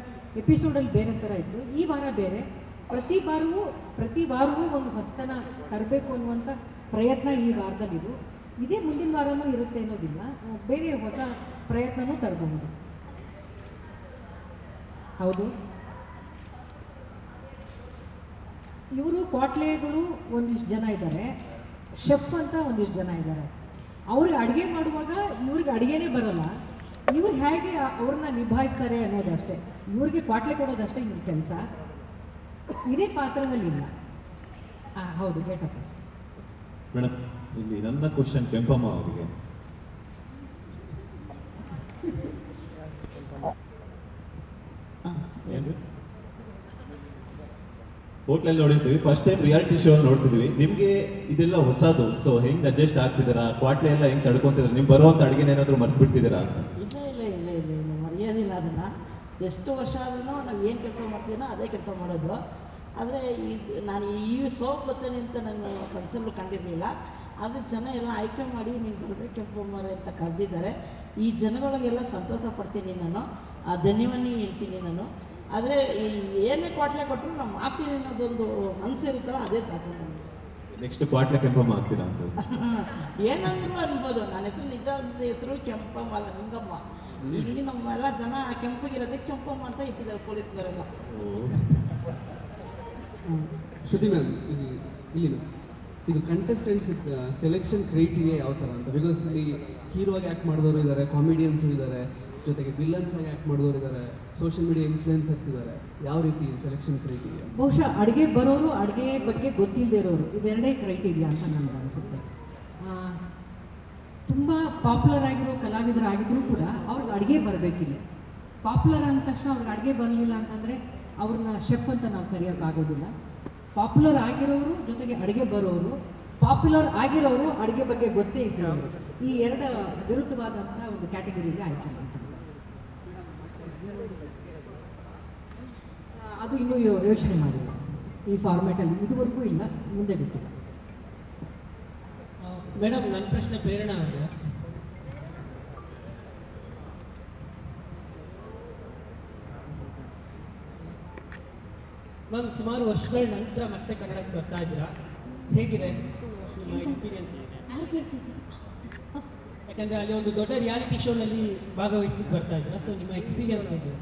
ಎಪಿಸೋಡಲ್ಲಿ ಬೇರೆ ಥರ ಇತ್ತು. ಈ ವಾರ ಬೇರೆ. ಪ್ರತಿ ವಾರವೂ ಒಂದು ಹೊಸತನ ತರಬೇಕು ಅನ್ನುವಂಥ ಪ್ರಯತ್ನ ಈ ವಾರದಲ್ಲಿದು. ಇದೇ ಮುಂದಿನ ವಾರನೂ ಇರುತ್ತೆ ಅನ್ನೋದಿಲ್ಲ, ಬೇರೆ ಹೊಸ ಪ್ರಯತ್ನವೂ ತರಬಹುದು. ಹೌದು, ಇವರು ಕ್ವಾಟ್ಲೆಗಳು ಒಂದಿಷ್ಟು ಜನ ಇದ್ದಾರೆ, ಶೆಫ್ ಅಂತ ಒಂದಿಷ್ಟು ಜನ ಇದ್ದಾರೆ. ಅವ್ರಿಗೆ ಅಡುಗೆ ಮಾಡುವಾಗ ಇವ್ರಿಗೆ ಅಡುಗೆನೇ ಬರೋಲ್ಲ. ಇವ್ರು ಹೇಗೆ ಅವ್ರನ್ನ ನಿಭಾಯಿಸ್ತಾರೆ ಅನ್ನೋದಷ್ಟೇ. ಇವ್ರಿಗೆ ಕ್ವಾಟ್ಲೆ ಕೊಡೋದಷ್ಟೇ ಇವ್ರ ಕೆಲಸ. ಇದೇ ಪಾತ್ರದಲ್ಲಿಲ್ಲ. ಹೌದು, ಗೆಟಪ್ ಅಷ್ಟೇ. ಮೇಡಮ್, ಇಲ್ಲಿ ನನ್ನ ಕ್ವಶನ್ ಕೆಂಪಮ್ಮ ಅವರಿಗೆ. ಹೋಟ್ಲಲ್ಲಿ ನೋಡಿರ್ತೀವಿ, ಫಸ್ಟ್ ಟೈಮ್ ರಿಯಾಲಿಟಿ ಶೋ ನೋಡ್ತಿದ್ವಿ. ನಿಮಗೆ ಇದೆಲ್ಲ ಹೊಸದು, ಸೊ ಹೆಂಗ್ ಅಡ್ಜಸ್ಟ್ ಆಗ್ತಿದ್ದೀರಾ? ಕ್ವಾಟ್ಲೆ ಎಲ್ಲ ಹೆಂಗ್ ತಡ್ಕೊಂತಿದ್ದೀರಾ? ನಿಮ್ಗೆ ಬರುವಂತ ಅಡುಗೆ ಏನಾದರೂ ಮರ್ತು ಬಿಡ್ತಿದ್ದೀರಾ ಅಂತ? ಇಲ್ಲ ಮರೆಯೋದಿಲ್ಲ ಅದನ್ನು. ಎಷ್ಟು ವರ್ಷ ಆದ್ರೂ ನಾವು ಏನು ಕೆಲಸ ಮಾಡ್ತೀನೋ ಅದೇ ಕೆಲಸ ಮಾಡೋದು. ಆದರೆ ನಾನು ಈ ಸೋಪ್ ಬರ್ತೇನೆ ಅಂತ ನನ್ನ ಕನಸಲ್ಲೂ ಕಂಡಿರಲಿಲ್ಲ. ಆದರೆ ಜನ ಎಲ್ಲ ಆಯ್ಕೆ ಮಾಡಿ ನೀನು ಬರಬೇಕು ಕೆಂಪಮ್ಮರೆ ಅಂತ ಕರೆದಿದ್ದಾರೆ. ಈ ಜನಗಳಿಗೆಲ್ಲ ಸಂತೋಷ ಪಡ್ತೀನಿ ನಾನು, ಧನ್ಯವಾದ ಹೇಳ್ತೀನಿ ನಾನು. ಆದರೆ ಏನೇ ಕ್ವಾಟ್ಲೆ ಕೊಟ್ಟರು ನಾವು ಮಾಡ್ತೀನಿ ಅನ್ನೋದೊಂದು ಮನಸ್ಸಿರುತ್ತಲ್ಲ, ಅದೇ ಸಾಕು ನನಗೆ. ನೆಕ್ಸ್ಟ್ ಕ್ವಾಟ್ಲೆ ಕೆಂಪಮ್ಮ ಆಗ್ತೀರಾ ಅಂತ? ಏನಂದ್ರು ಅನ್ಬೋದು. ನನ್ನ ಹೆಸರು ನಿಜ ಹೆಸರು ಕೆಂಪಮ್ಮ ಅಲ್ಲ, ನಿಂಗಮ್ಮ. ಇಲ್ಲಿ ನಮ್ಮೆಲ್ಲ ಜನ ಕೆಂಪಗಿರೋದೇ ಕೆಂಪಮ್ಮ ಅಂತ ಇಟ್ಟಿದ್ದಾರೆ ಪೊಲೀಸ್ನವರೆಲ್ಲ. ಶ್ರುತಿ ಮ್ಯಾಮ್, ಇಲ್ಲಿ ಇದು ಕಂಟೆಸ್ಟೆಂಟ್ಸ್ ಸೆಲೆಕ್ಷನ್ ಕ್ರೈಟೀರಿಯಾ ಯಾವ ಥರ ಅಂತ? ಬಿಕಾಸ್ ಇಲ್ಲಿ ಹೀರೋ ಆಗಿ ಆ್ಯಕ್ಟ್ ಮಾಡಿದವರು ಇದ್ದಾರೆ, ಕಾಮಿಡಿಯನ್ಸು ಇದ್ದಾರೆ, ಜೊತೆಗೆ ವಿಲನ್ಸ್ ಆಗಿ ಆ್ಯಕ್ಟ್ ಮಾಡಿದವರು ಇದ್ದಾರೆ, ಸೋಷಿಯಲ್ ಮೀಡಿಯಾ ಇನ್ಫ್ಲುಯೆನ್ಸರ್ಸ್ ಇದ್ದಾರೆ. ಯಾವ ರೀತಿ ಸೆಲೆಕ್ಷನ್ ಕ್ರೈಟೀರಿಯಾ? ಬಹುಶಃ ಅಡುಗೆ ಬರೋರು, ಅಡುಗೆ ಬಗ್ಗೆ ಗೊತ್ತಿಲ್ಲದೆ ಇರೋರು, ಇವೆರಡೇ ಕ್ರೈಟೀರಿಯಾ ಅಂತ ನನಗೆ ಅನಿಸುತ್ತೆ. ತುಂಬ ಪಾಪ್ಯುಲರ್ ಆಗಿರೋ ಕಲಾವಿದರಾಗಿದ್ರೂ ಕೂಡ ಅವ್ರಿಗೆ ಅಡುಗೆ ಬರಬೇಕಿಲ್ಲ. ಪಾಪ್ಯುಲರ್ ಅಂದ ತಕ್ಷಣ ಅವ್ರಿಗೆ ಅಡುಗೆ ಬರಲಿಲ್ಲ ಅಂತಂದರೆ ಅವ್ರನ್ನ ಶೆಫ್ ಅಂತ ನಾವು ಕರೆಯೋಕ್ಕಾಗೋದಿಲ್ಲ. ಪಾಪ್ಯುಲರ್ ಆಗಿರೋರು ಜೊತೆಗೆ ಅಡುಗೆ ಬರೋರು, ಪಾಪ್ಯುಲರ್ ಆಗಿರೋರು ಅಡುಗೆ ಬಗ್ಗೆ ಗೊತ್ತೇ ಇದ್ದವರು, ಈ ಎರಡು ವಿರುದ್ಧವಾದಂಥ ಒಂದು ಕ್ಯಾಟಗರಿಗೆ ಆಯ್ಕೆ ಮಾಡ್ತಾರೆ. ಅದು ಇನ್ನೂ ಯೋಚನೆ ಮಾಡಿಲ್ಲ ಈ ಫಾರ್ಮ್ಯಾಟಲ್ಲಿ, ಇದುವರೆಗೂ ಇಲ್ಲ, ಮುಂದೆ ಗೊತ್ತಿಲ್ಲ. ಮೇಡಮ್, ನನ್ನ ಪ್ರಶ್ನೆ ಪ್ರೇರಣಾ ಅವರೇ. ಮ್ಯಾಮ್, ಸುಮಾರು ವರ್ಷಗಳ ನಂತರ ಮತ್ತೆ ಕನ್ನಡಕ್ಕೆ ಬರ್ತಾ ಇದ್ದೀರಾ, ಹೇಗಿದೆ ನಿಮ್ಮ ಎಕ್ಸ್ಪೀರಿಯನ್ಸ್? ಯಾಕಂದರೆ ಅಲ್ಲಿ ಒಂದು ದೊಡ್ಡ ರಿಯಾಲಿಟಿ ಶೋನಲ್ಲಿ ಭಾಗವಹಿಸ್ಬಿಟ್ಟು ಬರ್ತಾ ಇದ್ದೀರಾ, ಸೊ ನಿಮ್ಮ ಎಕ್ಸ್ಪೀರಿಯನ್ಸ್ ಹೇಗಿದೆ?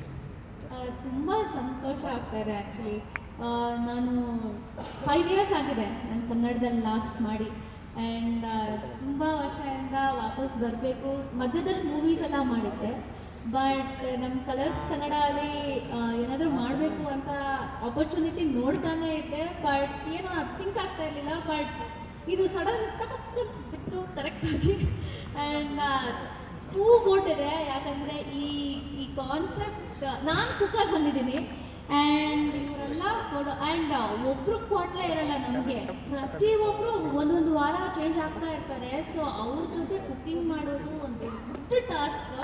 ತುಂಬ ಸಂತೋಷ ಆಗ್ತಾ ಇದೆ. ಆ್ಯಕ್ಚುಲಿ ನಾನು 5 ಇಯರ್ಸ್ ಆಗಿದೆ ನಾನು ಕನ್ನಡದಲ್ಲಿ ಲಾಸ್ಟ್ ಮಾಡಿ. ಆ್ಯಂಡ್ ತುಂಬ ವರ್ಷದಿಂದ ವಾಪಸ್ ಬರಬೇಕು. ಮಧ್ಯದಲ್ಲಿ ಮೂವೀಸ್ ಎಲ್ಲ ಮಾಡಿದ್ದೆ, ಬಟ್ ನಮ್ಮ ಕಲರ್ಸ್ ಕನ್ನಡಲ್ಲಿ ಏನಾದರೂ ಮಾಡಬೇಕು ಅಂತ ಆಪರ್ಚುನಿಟಿ ನೋಡ್ತಾನೆ ಇದ್ದೆ. ಬಟ್ ಏನೋ ಅದು ಸಿಂಕ್ ಆಗ್ತಾ ಇರಲಿಲ್ಲ. ಬಟ್ ಇದು ಸಡನ್ ಟಪಕ್ಕ ಬಿತ್ತು ಕರೆಕ್ಟಾಗಿ. ಆ್ಯಂಡ್ ಟೂ ಗುಡ್ ಇದೆ. ಯಾಕಂದರೆ ಈ ಕಾನ್ಸೆಪ್ಟ್ ನಾನು ಕುಕ್ಕಾಗಿ ಬಂದಿದ್ದೀನಿ, ಆ್ಯಂಡ್ ಇವರೆಲ್ಲ ಕೊಡೋ ಆ್ಯಂಡ್ ಒಬ್ಬರು ಕ್ವಾಟ್ಲೆ ಇರಲ್ಲ ನಮಗೆ. ಪ್ರತಿಯೊಬ್ಬರು ಒಂದೊಂದು ವಾರ ಚೇಂಜ್ ಆಗ್ತಾ ಇರ್ತಾರೆ. ಸೊ ಅವ್ರ ಜೊತೆ ಕುಕ್ಕಿಂಗ್ ಮಾಡೋದು ಒಂದು ದೊಡ್ಡ ಟಾಸ್ಕ್.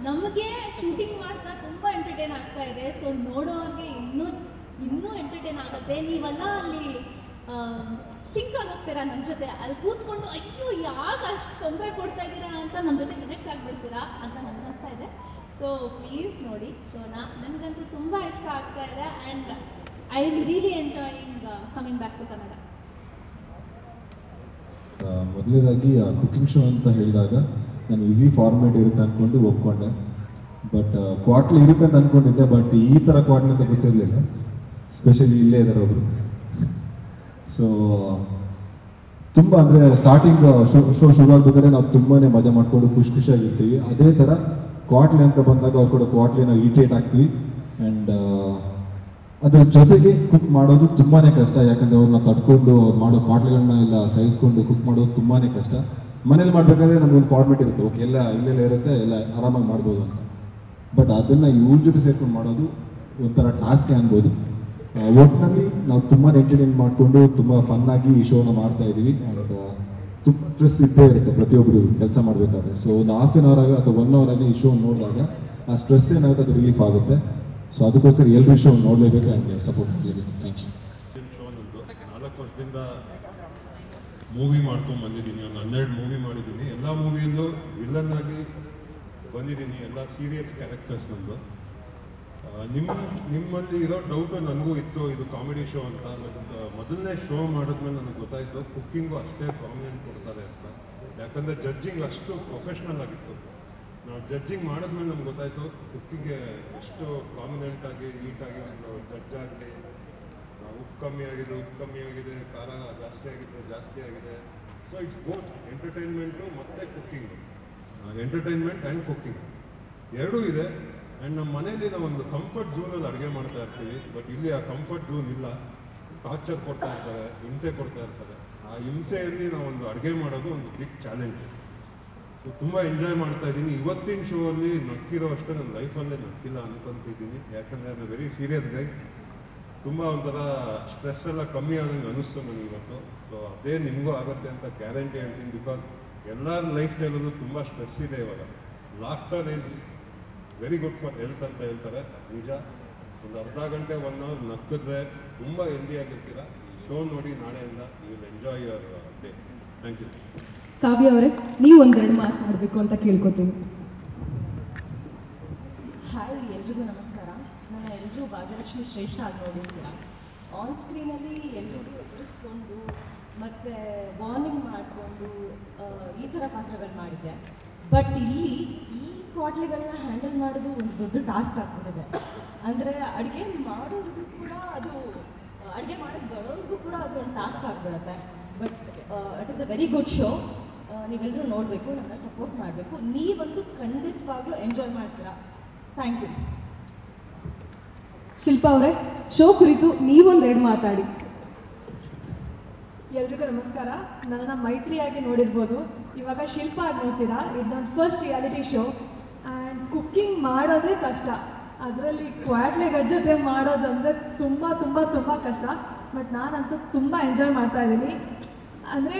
ನಮಗೆ ಶೂಟಿಂಗ್ ಮಾಡ್ತಾ ತುಂಬ ಎಂಟರ್ಟೈನ್ ಆಗ್ತಾ ಇದೆ. ಸೊ ನೋಡೋರಿಗೆ ಇನ್ನೂ ಎಂಟರ್ಟೈನ್ ಆಗುತ್ತೆ. ನೀವೆಲ್ಲ ಅಲ್ಲಿ ಸಿಂಕ್ ಆಗೋಗ್ತೀರಾ ನಮ್ಮ ಜೊತೆ. ಅಲ್ಲಿ ಕೂತ್ಕೊಂಡು ಅಯ್ಯೋ ಯಾಕೆ ಅಷ್ಟು ತೊಂದರೆ ಕೊಡ್ತಾ ಇದ್ದೀರಾ ಅಂತ ನಮ್ಮ ಜೊತೆ ಕನೆಕ್ಟ್ ಆಗಿಬಿಡ್ತೀರಾ ಅಂತ ನನಗೆ ಅನಿಸ್ತಾ ಇದೆ. ಸೊ ಪ್ಲೀಸ್ ನೋಡಿ ಶೋನ. ನನಗಂತೂ ತುಂಬ ಇಷ್ಟ ಆಗ್ತಾ ಇದೆ, and I am really enjoying coming back to Kannada. ಮೊದಲನೇದಾಗಿ ಕುಕ್ಕಿಂಗ್ ಶೋ ಅಂತ ಹೇಳಿದಾಗ ನಾನು ಈಸಿ ಫಾರ್ಮೇಟ್ ಇರುತ್ತೆ ಅಂದ್ಕೊಂಡು ಒಪ್ಕೊಂಡೆ. ಬಟ್ ಕ್ವಾಟ್ಲಿ ಇರುತ್ತೆ ಅಂತ ಅಂದ್ಕೊಂಡಿದ್ದೆ, ಬಟ್ ಈ ಥರ ಕ್ವಾಟ್ಲಿ ಅಂತ ಗೊತ್ತಿರಲಿಲ್ಲ. ಸ್ಪೆಷಲಿ ಇಲ್ಲೇ ಇದ್ದಾರೆ ಒಬ್ಬರು. ಸೊ ತುಂಬ ಅಂದರೆ ಸ್ಟಾರ್ಟಿಂಗ್ ಶೋ ಶುರುವಾಗಬೇಕಾದ್ರೆ ನಾವು ತುಂಬಾ ಮಜಾ ಮಾಡಿಕೊಂಡು ಖುಷಿಯಾಗಿರ್ತೀವಿ. ಅದೇ ಥರ ಕ್ವಾಟ್ಲಿ ಅಂತ ಬಂದಾಗ ಅವ್ರು ಕೂಡ ಕ್ವಾಟ್ಲಿನ ಇರಿಟೇಟ್ ಆಗ್ತೀವಿ. ಆ್ಯಂಡ್ ಅದ್ರ ಜೊತೆಗೆ ಕುಕ್ ಮಾಡೋದು ತುಂಬಾ ಕಷ್ಟ. ಯಾಕಂದರೆ ಅವ್ರನ್ನ ತಡ್ಕೊಂಡು ಅವ್ರು ಮಾಡೋ ಕ್ವಾಟ್ಲಿಗಳನ್ನ ಎಲ್ಲ ಸಹಿಸ್ಕೊಂಡು ಕುಕ್ ಮಾಡೋದು ತುಂಬಾ ಕಷ್ಟ. ಮನೇಲಿ ಮಾಡಬೇಕಾದ್ರೆ ನಮಗೊಂದು ಫಾರ್ಮೇಟ್ ಇರುತ್ತೆ, ಓಕೆ ಎಲ್ಲ ಇಲ್ಲೆಲ್ಲ ಇರುತ್ತೆ, ಎಲ್ಲ ಆರಾಮಾಗಿ ಮಾಡ್ಬೋದು ಅಂತ. ಬಟ್ ಅದನ್ನು ಇವ್ರ ಜೊತೆ ಸೇರ್ಕೊಂಡು ಮಾಡೋದು ಒಂಥರ ಟಾಸ್ಕೇ ಅನ್ಬೋದು. ಒಟ್ಟಿನಲ್ಲಿ ನಾವು ತುಂಬ ಎಂಟರ್ಟೈನ್ ಮಾಡಿಕೊಂಡು ತುಂಬ ಫನ್ನಾಗಿ ಈ ಶೋನ ಮಾಡ್ತಾ ಇದ್ದೀವಿ. ಆ್ಯಂಡ್ ತುಂಬ ಸ್ಟ್ರೆಸ್ ಇದ್ದೇ ಇರುತ್ತೆ ಪ್ರತಿಯೊಬ್ಬರು ಕೆಲಸ ಮಾಡಬೇಕಾದ್ರೆ. ಸೊ ಒಂದು ಹಾಫ್ ಆನ್ ಅವರ್ ಆಗ ಅಥವಾ 1 ಅವರ್ ಆಗಿ ಈ ಶೋ ನೋಡಿದಾಗ ಆ ಸ್ಟ್ರೆಸ್ ಏನಾಗುತ್ತೆ ಅದು ರಿಲೀಫ್ ಆಗುತ್ತೆ. ಸೊ ಅದಕ್ಕೋಸ್ಕರ ಎಲ್ಲರೂ ಶೋ ನೋಡಲೇಬೇಕು ಆ್ಯಂಡ್ ಸಪೋರ್ಟ್ ಮಾಡಲೇಬೇಕು. Thank you. ಶೋ ನಂದು 4 ವರ್ಷದಿಂದ ಮೂವಿ ಮಾಡ್ಕೊಂಡು ಬಂದಿದ್ದೀನಿ. ಒಂದು 12 ಮೂವಿ ಮಾಡಿದ್ದೀನಿ. ಎಲ್ಲ ಮೂವಿಯಲ್ಲೂ ವಿಲನ್ ಆಗಿ ಬಂದಿದ್ದೀನಿ. ಎಲ್ಲ ಸೀರಿಯಸ್ ಕ್ಯಾರೆಕ್ಟರ್ಸ್ ನಂದು. ನಿಮ್ಮಲ್ಲಿ ಇರೋ ಡೌಟು ನನಗೂ ಇತ್ತು, ಇದು ಕಾಮಿಡಿ ಶೋ ಅಂತ. ಮೊದಲನೇ ಶೋ ಮಾಡಿದ್ಮೇಲೆ ನನಗೆ ಗೊತ್ತಾಯಿತು ಕುಕ್ಕಿಂಗು ಅಷ್ಟೇ ಪ್ರಾಮಿನೆಂಟ್ ಕೊಡ್ತಾರೆ ಅಂತ. ಯಾಕಂದರೆ ಜಡ್ಜಿಂಗ್ ಅಷ್ಟು ಪ್ರೊಫೆಷ್ನಲ್ ಆಗಿತ್ತು. ನಾವು ಜಡ್ಜಿಂಗ್ ಮಾಡಿದ್ಮೇಲೆ ನಮ್ಗೆ ಗೊತ್ತಾಯಿತು ಕುಕ್ಕಿಂಗ್ಗೆ ಎಷ್ಟು ಪ್ರಾಮಿನೆಂಟಾಗಿ ನೀಟಾಗಿ ಒಂದು ಜಡ್ಜ್ ಆಗಲಿ, ಉಪ್ಪು ಕಮ್ಮಿ ಆಗಿದೆ, ಖಾರ ಜಾಸ್ತಿ ಆಗಿದೆ. ಸೊ ಇಟ್ಸ್ ಬೋತ್ ಎಂಟರ್ಟೈನ್ಮೆಂಟು ಮತ್ತು ಕುಕ್ಕಿಂಗು. ಎಂಟರ್ಟೈನ್ಮೆಂಟ್ ಆ್ಯಂಡ್ ಕುಕ್ಕಿಂಗ್ ಎರಡೂ ಇದೆ. ಆ್ಯಂಡ್ ನಮ್ಮ ಮನೇಲಿ ನಾವು ಒಂದು ಕಂಫರ್ಟ್ ಝೋನಲ್ಲಿ ಅಡುಗೆ ಮಾಡ್ತಾ ಇರ್ತೀವಿ. ಬಟ್ ಇಲ್ಲಿ ಆ ಕಂಫರ್ಟ್ ಝೋನ್ ಇಲ್ಲ. ಟಾರ್ಚರ್ ಕೊಡ್ತಾ ಇರ್ತಾರೆ, ಹಿಂಸೆ ಕೊಡ್ತಾ ಇರ್ತಾರೆ. ಆ ಹಿಂಸೆಯಲ್ಲಿ ನಾವು ಒಂದು ಅಡುಗೆ ಮಾಡೋದು ಒಂದು ಬಿಗ್ ಚಾಲೆಂಜ್. ಸೊ ತುಂಬ ಎಂಜಾಯ್ ಮಾಡ್ತಾ ಇದ್ದೀನಿ. ಇವತ್ತಿನ ಶೋ ಅಲ್ಲಿ ನಕ್ಕಿರೋ ಅಷ್ಟೇ ನನ್ನ ಲೈಫಲ್ಲೇ ನಕ್ಕಿಲ್ಲ ಅನ್ಕೊಂತಿದ್ದೀನಿ. ಯಾಕಂದರೆ ನಾನು ವೆರಿ ಸೀರಿಯಸ್ ಗೈ. ತುಂಬ ಒಂಥರ ಸ್ಟ್ರೆಸ್ ಎಲ್ಲ ಕಮ್ಮಿ ಆದಂಗೆ ಅನ್ನಿಸ್ತು ನನಗೆ ಇವತ್ತು. ಸೊ ಅದೇ ನಿಮಗೂ ಆಗುತ್ತೆ ಅಂತ ಗ್ಯಾರಂಟಿ ಹೇಳ್ತೀನಿ. ಬಿಕಾಸ್ ಎಲ್ಲರ ಲೈಫ್ ಸ್ಟೈಲಲ್ಲೂ ತುಂಬ ಸ್ಟ್ರೆಸ್ ಇದೆ ಇವಾಗ. Laughter is very good for health ಅಂತ ಹೇಳ್ತಾರೆ, ನಿಜ. ಒಂದು ಅರ್ಧ ಗಂಟೆ 1 hour ನಕ್ಕಿದ್ರೆ ತುಂಬ ಹೆಲ್ದಿಯಾಗಿರ್ತೀರ. ಈ ಶೋ ನೋಡಿ ನಾಳೆಯಿಂದ you will enjoy your day. Thank you. Kavya ಅವರೇ, ನೀವು ಒಂದೆರಡು ಮಾತನಾಡಬೇಕು ಅಂತ ಕೇಳ್ಕೊತೀನಿ. ಹಾಯ್, ಎಲ್ರಿಗೂ ನಮಸ್ಕಾರ. ನನ್ನ ಎಲ್ಲರೂ ಭಾಗ್ಯಲಕ್ಷ್ಮಿ ಶ್ರೇಷ್ಠ ಆಗಿ ನೋಡಿರ್ತೀರ. ಆನ್ ಸ್ಕ್ರೀನಲ್ಲಿ ಎಲ್ಲರೂ ಎದುರಿಸ್ಕೊಂಡು ಮತ್ತು ವಾರ್ನಿಂಗ್ ಮಾಡಿಕೊಂಡು ಈ ಥರ ಪಾತ್ರಗಳು ಮಾಡಿದ್ದೆ. ಬಟ್ ಇಲ್ಲಿ ಈ ಕ್ವಾಟ್ಲೆಗಳನ್ನ ಹ್ಯಾಂಡಲ್ ಮಾಡೋದು ಒಂದು ದೊಡ್ಡ ಟಾಸ್ಕ್ ಆಗ್ಬಿಟ್ಟಿದೆ. ಅಂದರೆ ಅಡುಗೆ ಮಾಡೋರಿಗೂ ಕೂಡ ಅದು, ಅಡುಗೆ ಮಾಡೋಕ್ಕೆ ಬರೋರಿಗೂ ಕೂಡ ಅದು ಒಂದು ಟಾಸ್ಕ್ ಆಗಿಬಿಡುತ್ತೆ. But it is a very good show. ನೀವೆಲ್ಲರೂ ನೋಡಬೇಕು, ನಮ್ಮನ್ನ ಸಪೋರ್ಟ್ ಮಾಡಬೇಕು. ನೀವಂತೂ ಖಂಡಿತವಾಗ್ಲೂ ಎಂಜಾಯ್ ಮಾಡ್ತೀರಾ. Thank you. ಶಿಲ್ಪಾ ಅವರೇ, ಶೋ ಕುರಿತು ನೀವೊಂದೆರಡು ಮಾತಾಡಿ. ಎಲ್ರಿಗೂ ನಮಸ್ಕಾರ. ನನ್ನ ಮೈತ್ರಿಯಾಗಿ ನೋಡಿರ್ಬೋದು, ಇವಾಗ ಶಿಲ್ಪ ಆಗಿ ನೋಡ್ತೀರಾ. ಇದು ನನ್ನ first reality show. And cooking ಮಾಡೋದೇ ಕಷ್ಟ, ಅದರಲ್ಲಿ ಕ್ವಾಟ್ಲೆಗಳ ಜೊತೆ ಮಾಡೋದಂದರೆ ತುಂಬ ತುಂಬ ತುಂಬ ಕಷ್ಟ. ಬಟ್ ನಾನಂತೂ ತುಂಬ ಎಂಜಾಯ್ ಮಾಡ್ತಾ ಇದ್ದೀನಿ. ಅಂದರೆ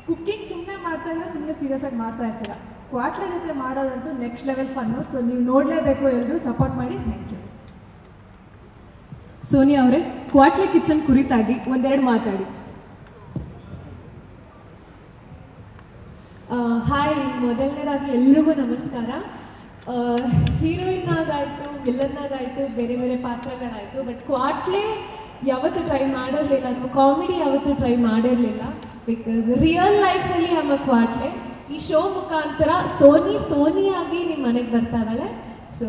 ಕುಕ್ಕಿಂಗ್ ಸುಮ್ಮನೆ ಮಾಡ್ತಾಯಿದ್ರೆ ಸುಮ್ಮನೆ ಸೀರಿಯಸ್ ಆಗಿ ಮಾಡ್ತಾ ಇರ್ತೀರ. ಕ್ವಾಟ್ಲೆ ಜೊತೆ ಮಾಡೋದಂತೂ ನೆಕ್ಸ್ಟ್ ಲೆವೆಲ್ ಫನ್ನು. ಸೊ ನೀವು ನೋಡಲೇಬೇಕು, ಎಲ್ಲರೂ ಸಪೋರ್ಟ್ ಮಾಡಿ. Thank you. ಸೋನಿಯಾ ಅವರೇ, ಕ್ವಾಟ್ಲೆ ಕಿಚನ್ ಕುರಿತಾಗಿ ಒಂದೆರಡು ಮಾತಾಡಿ. ಹಾಯ್, ಮೊದಲನೇದಾಗಿ ಎಲ್ರಿಗೂ ನಮಸ್ಕಾರ. ಹೀರೋಯಿನ್ ಆಗಾಯಿತು, ವಿಲನ್ ಆಗಾಯಿತು, ಬೇರೆ ಬೇರೆ ಪಾತ್ರಗಳಾಯಿತು. ಬಟ್ ಕ್ವಾಟ್ಲೆ ಯಾವತ್ತೂ ಟ್ರೈ ಮಾಡಿರಲಿಲ್ಲ, ಅಥವಾ ಕಾಮಿಡಿ ಯಾವತ್ತೂ ಟ್ರೈ ಮಾಡಿರಲಿಲ್ಲ. ಬಿಕಾಸ್ ರಿಯಲ್ ಲೈಫಲ್ಲಿ ನಮ್ಮ ಕ್ವಾಟ್ಲೆ ಈ ಶೋ ಮುಖಾಂತರ ಸೋನಿಯಾಗಿ ನಿಮ್ಮ ಮನೆಗೆ ಬರ್ತಾ ಇದ್ದಾಳೆ. ಸೊ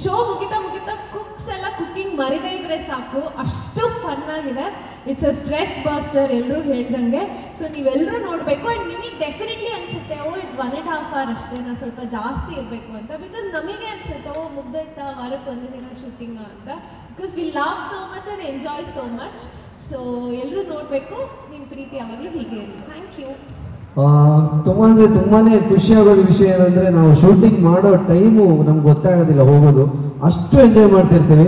ಶೋ ಮುಗಿತಾ ಕುಕ್ಸ್ ಎಲ್ಲ ಕುಕ್ಕಿಂಗ್ ಮರಿದೇ ಇದ್ರೆ ಸಾಕು, ಅಷ್ಟು ಫನ್ ಆಗಿದೆ. ಇಟ್ಸ್ ಅ ಸ್ಟ್ರೆಸ್ ಬಸ್ಟರ್, ಎಲ್ಲರೂ ಹೇಳ್ದಂಗೆ. ಸೊ ನೀವೆಲ್ಲರೂ ನೋಡಬೇಕು. ಆ್ಯಂಡ್ ನಿಮಗೆ ಡೆಫಿನೆಟ್ಲಿ ಅನಿಸುತ್ತೆ, ಇದು 1.5 hour ಅಷ್ಟೇನಾ, ಸ್ವಲ್ಪ ಜಾಸ್ತಿ ಇರಬೇಕು ಅಂತ. ಬಿಕಾಸ್ ನಮಗೆ ಅನಿಸುತ್ತೆ, ಮುಗ್ದೈತಾ, ವಾರಕ್ಕೆ 1 ದಿನ ಶೂಟಿಂಗ್ ಅಂತ. Because we love so much and enjoy so much. So ಎಲ್ಲರೂ ನೋಡಬೇಕು. ನಿಮ್ಮ ಪ್ರೀತಿ ಯಾವಾಗಲೂ ಹೀಗೆ ಇರಲಿ. Thank you. ತುಂಬಾ ಖುಷಿಯಾಗೋದು ವಿಷಯ ಏನಂದರೆ, ನಾವು ಶೂಟಿಂಗ್ ಮಾಡೋ ಟೈಮು ನಮ್ಗೆ ಗೊತ್ತಾಗೋದಿಲ್ಲ ಹೋಗೋದು, ಅಷ್ಟು ಎಂಜಾಯ್ ಮಾಡ್ತಿರ್ತೀವಿ.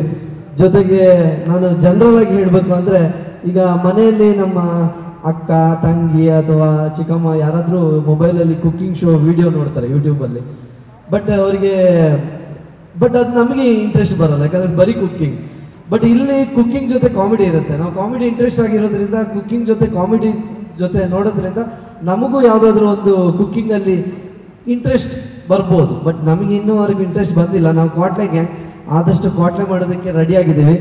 ಜೊತೆಗೆ ನಾನು ಜನರಲ್ ಆಗಿ ಹೇಳಬೇಕು ಅಂದರೆ, ಈಗ ಮನೆಯಲ್ಲಿ ನಮ್ಮ ಅಕ್ಕ, ತಂಗಿ ಅಥವಾ ಚಿಕ್ಕಮ್ಮ ಯಾರಾದರೂ ಮೊಬೈಲಲ್ಲಿ ಕುಕ್ಕಿಂಗ್ ಶೋ ವಿಡಿಯೋ ನೋಡ್ತಾರೆ ಯೂಟ್ಯೂಬಲ್ಲಿ. ಬಟ್ ಅದು ನಮಗೆ ಇಂಟ್ರೆಸ್ಟ್ ಬರಲ್ಲ, ಯಾಕಂದರೆ ಬರೀ ಕುಕ್ಕಿಂಗ್. ಬಟ್ ಇಲ್ಲಿ ಕುಕ್ಕಿಂಗ್ ಜೊತೆ ಕಾಮಿಡಿ ಇರುತ್ತೆ. ನಾವು ಕಾಮಿಡಿ ಇಂಟ್ರೆಸ್ಟ್ ಆಗಿರೋದ್ರಿಂದ ಕುಕ್ಕಿಂಗ್ ಜೊತೆ ಕಾಮಿಡಿ ಜೊತೆ ನೋಡೋದ್ರಿಂದ ನಮಗೂ ಯಾವುದಾದ್ರೂ ಒಂದು ಕುಕ್ಕಿಂಗಲ್ಲಿ ಇಂಟ್ರೆಸ್ಟ್ ಬರ್ಬೋದು. ಬಟ್ ನಮಗೆ ಇನ್ನೂವರೆಗೂ ಇಂಟ್ರೆಸ್ಟ್ ಬಂದಿಲ್ಲ. ನಾವು ಕ್ವಾಟ್ಲೆ ಗ್ಯಾಂಗ್ ಆದಷ್ಟು ಕ್ವಾಟ್ಲೆ ಮಾಡೋದಕ್ಕೆ ರೆಡಿಯಾಗಿದ್ದೀವಿ.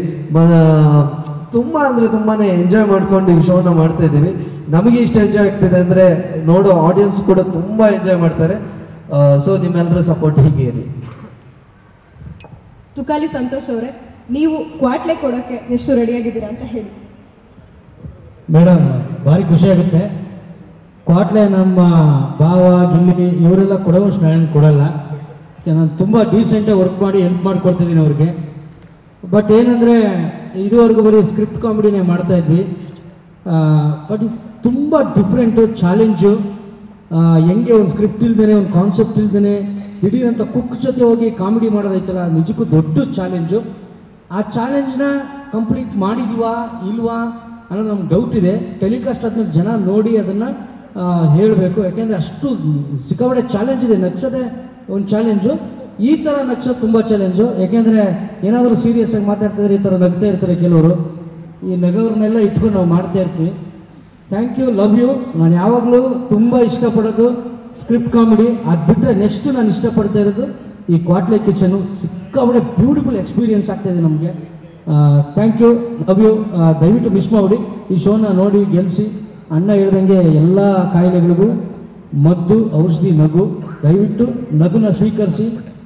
ತುಂಬ ಅಂದರೆ ತುಂಬಾ ಎಂಜಾಯ್ ಮಾಡ್ಕೊಂಡು ಈ ಶೋನ ಮಾಡ್ತಾ ಇದ್ದೀವಿ. ನಮಗೆ ಇಷ್ಟು ಎಂಜಾಯ್ ಆಗ್ತಿದೆ ಅಂದರೆ ನೋಡೋ ಆಡಿಯನ್ಸ್ ಕೂಡ ತುಂಬ ಎಂಜಾಯ್ ಮಾಡ್ತಾರೆ. ಸೊ ನಿಮ್ಮೆಲ್ಲರ ಸಪೋರ್ಟ್ ಹೀಗೆ ಇರಲಿ. ತುಕಾಲಿ ಸಂತೋಷ್ ಅವರೇ, ನೀವು ಕ್ವಾಟ್ಲೆ ಕೊಡೋಕ್ಕೆ ಎಷ್ಟು ರೆಡಿಯಾಗಿದ್ದೀರಾ ಅಂತ ಹೇಳಿ. ಮೇಡಮ್, ಭಾರಿ ಖುಷಿ ಆಗುತ್ತೆ. ಕ್ವಾಟ್ಲೆ ನಮ್ಮ ಭಾವ, ಗಿಲ್ಲಿ ಇವರೆಲ್ಲ ಕೊಡೋವಷ್ಟು ನಾನು ಕೊಡಲ್ಲ. ನಾನು ತುಂಬ ಡೀಸೆಂಟಾಗಿ ವರ್ಕ್ ಮಾಡಿ ಹೆಲ್ಪ್ ಮಾಡಿಕೊಡ್ತಿದ್ದೀನಿ ಅವ್ರಿಗೆ. ಬಟ್ ಏನಂದರೆ, ಇದುವರೆಗೂ ಬರೀ ಸ್ಕ್ರಿಪ್ಟ್ ಕಾಮಿಡಿನೇ ಮಾಡ್ತಾಯಿದ್ವಿ. ಬಟ್ ಇದು ತುಂಬ ಡಿಫ್ರೆಂಟು, ಚಾಲೆಂಜು. ಹೆಂಗೆ ಒಂದು ಸ್ಕ್ರಿಪ್ಟ್ ಇಲ್ದೇ, ಒಂದು ಕಾನ್ಸೆಪ್ಟ್ ಇಲ್ದೇ ದಿಢೀರಂತ ಕುಕ್ ಜೊತೆ ಹೋಗಿ ಕಾಮಿಡಿ ಮಾಡೋದೈತಲ್ಲ, ನಿಜಕ್ಕೂ ದೊಡ್ಡ ಚಾಲೆಂಜು. ಆ ಚಾಲೆಂಜ್ನ ಕಂಪ್ಲೀಟ್ ಮಾಡಿದ್ವಾ ಇಲ್ವಾ ಅನ್ನೋದು ನಮ್ಗೆ ಡೌಟ್ ಇದೆ. ಟೆಲಿಕಾಸ್ಟ್ ಆದಮೇಲೆ ಜನ ನೋಡಿ ಅದನ್ನು ಹೇಳಬೇಕು. ಯಾಕೆಂದರೆ ಅಷ್ಟು ಸಿಕ್ಕಾಪಟ್ಟೆ ಚಾಲೆಂಜ್ ಇದೆ. ನಗ್ಸೋದೇ ಒಂದು ಚಾಲೆಂಜು, ಈ ಥರ ನಗ್ಸೋದು ತುಂಬ ಚಾಲೆಂಜು. ಯಾಕೆಂದರೆ ಏನಾದರೂ ಸೀರಿಯಸ್ ಆಗಿ ಮಾತಾಡ್ತಿದ್ರೆ ಈ ಥರ ನಗ್ತಾ ಇರ್ತಾರೆ ಕೆಲವರು. ಈ ನಗೋರನ್ನೆಲ್ಲ ಇಟ್ಕೊಂಡು ನಾವು ಮಾಡ್ತಾ ಇರ್ತೀವಿ. Thank you, love you. ನಾನು ಯಾವಾಗಲೂ ತುಂಬ ಇಷ್ಟಪಡೋದು ಸ್ಕ್ರಿಪ್ಟ್ ಕಾಮಿಡಿ. ಅದು ಬಿಟ್ಟರೆ ನೆಕ್ಸ್ಟು ನಾನು ಇಷ್ಟಪಡ್ತಾ ಇರೋದು ಈ ಕ್ವಾಟ್ಲೆ ಕಿಚನು. ಸಿಕ್ಕಾಪಟ್ಟೆ ಬ್ಯೂಟಿಫುಲ್ ಎಕ್ಸ್ಪೀರಿಯನ್ಸ್ ಆಗ್ತಾಯಿದೆ ನಮಗೆ. Thank you, love you. ದಯವಿಟ್ಟು ಮಿಸ್ ಮಾಡಿ ಈ ಶೋನ ನೋಡಿ ಗೆಲ್ಲಿಸಿ. ಅಣ್ಣ ಹೇಳ್ದಂಗೆ ಎಲ್ಲ ಕಾಯಿಲೆಗಳಿಗೂ ಮದ್ದು, ಔಷಧಿ ನಗು. ದಯವಿಟ್ಟು ನಗುನ ಸ್ವೀಕರಿಸಿ,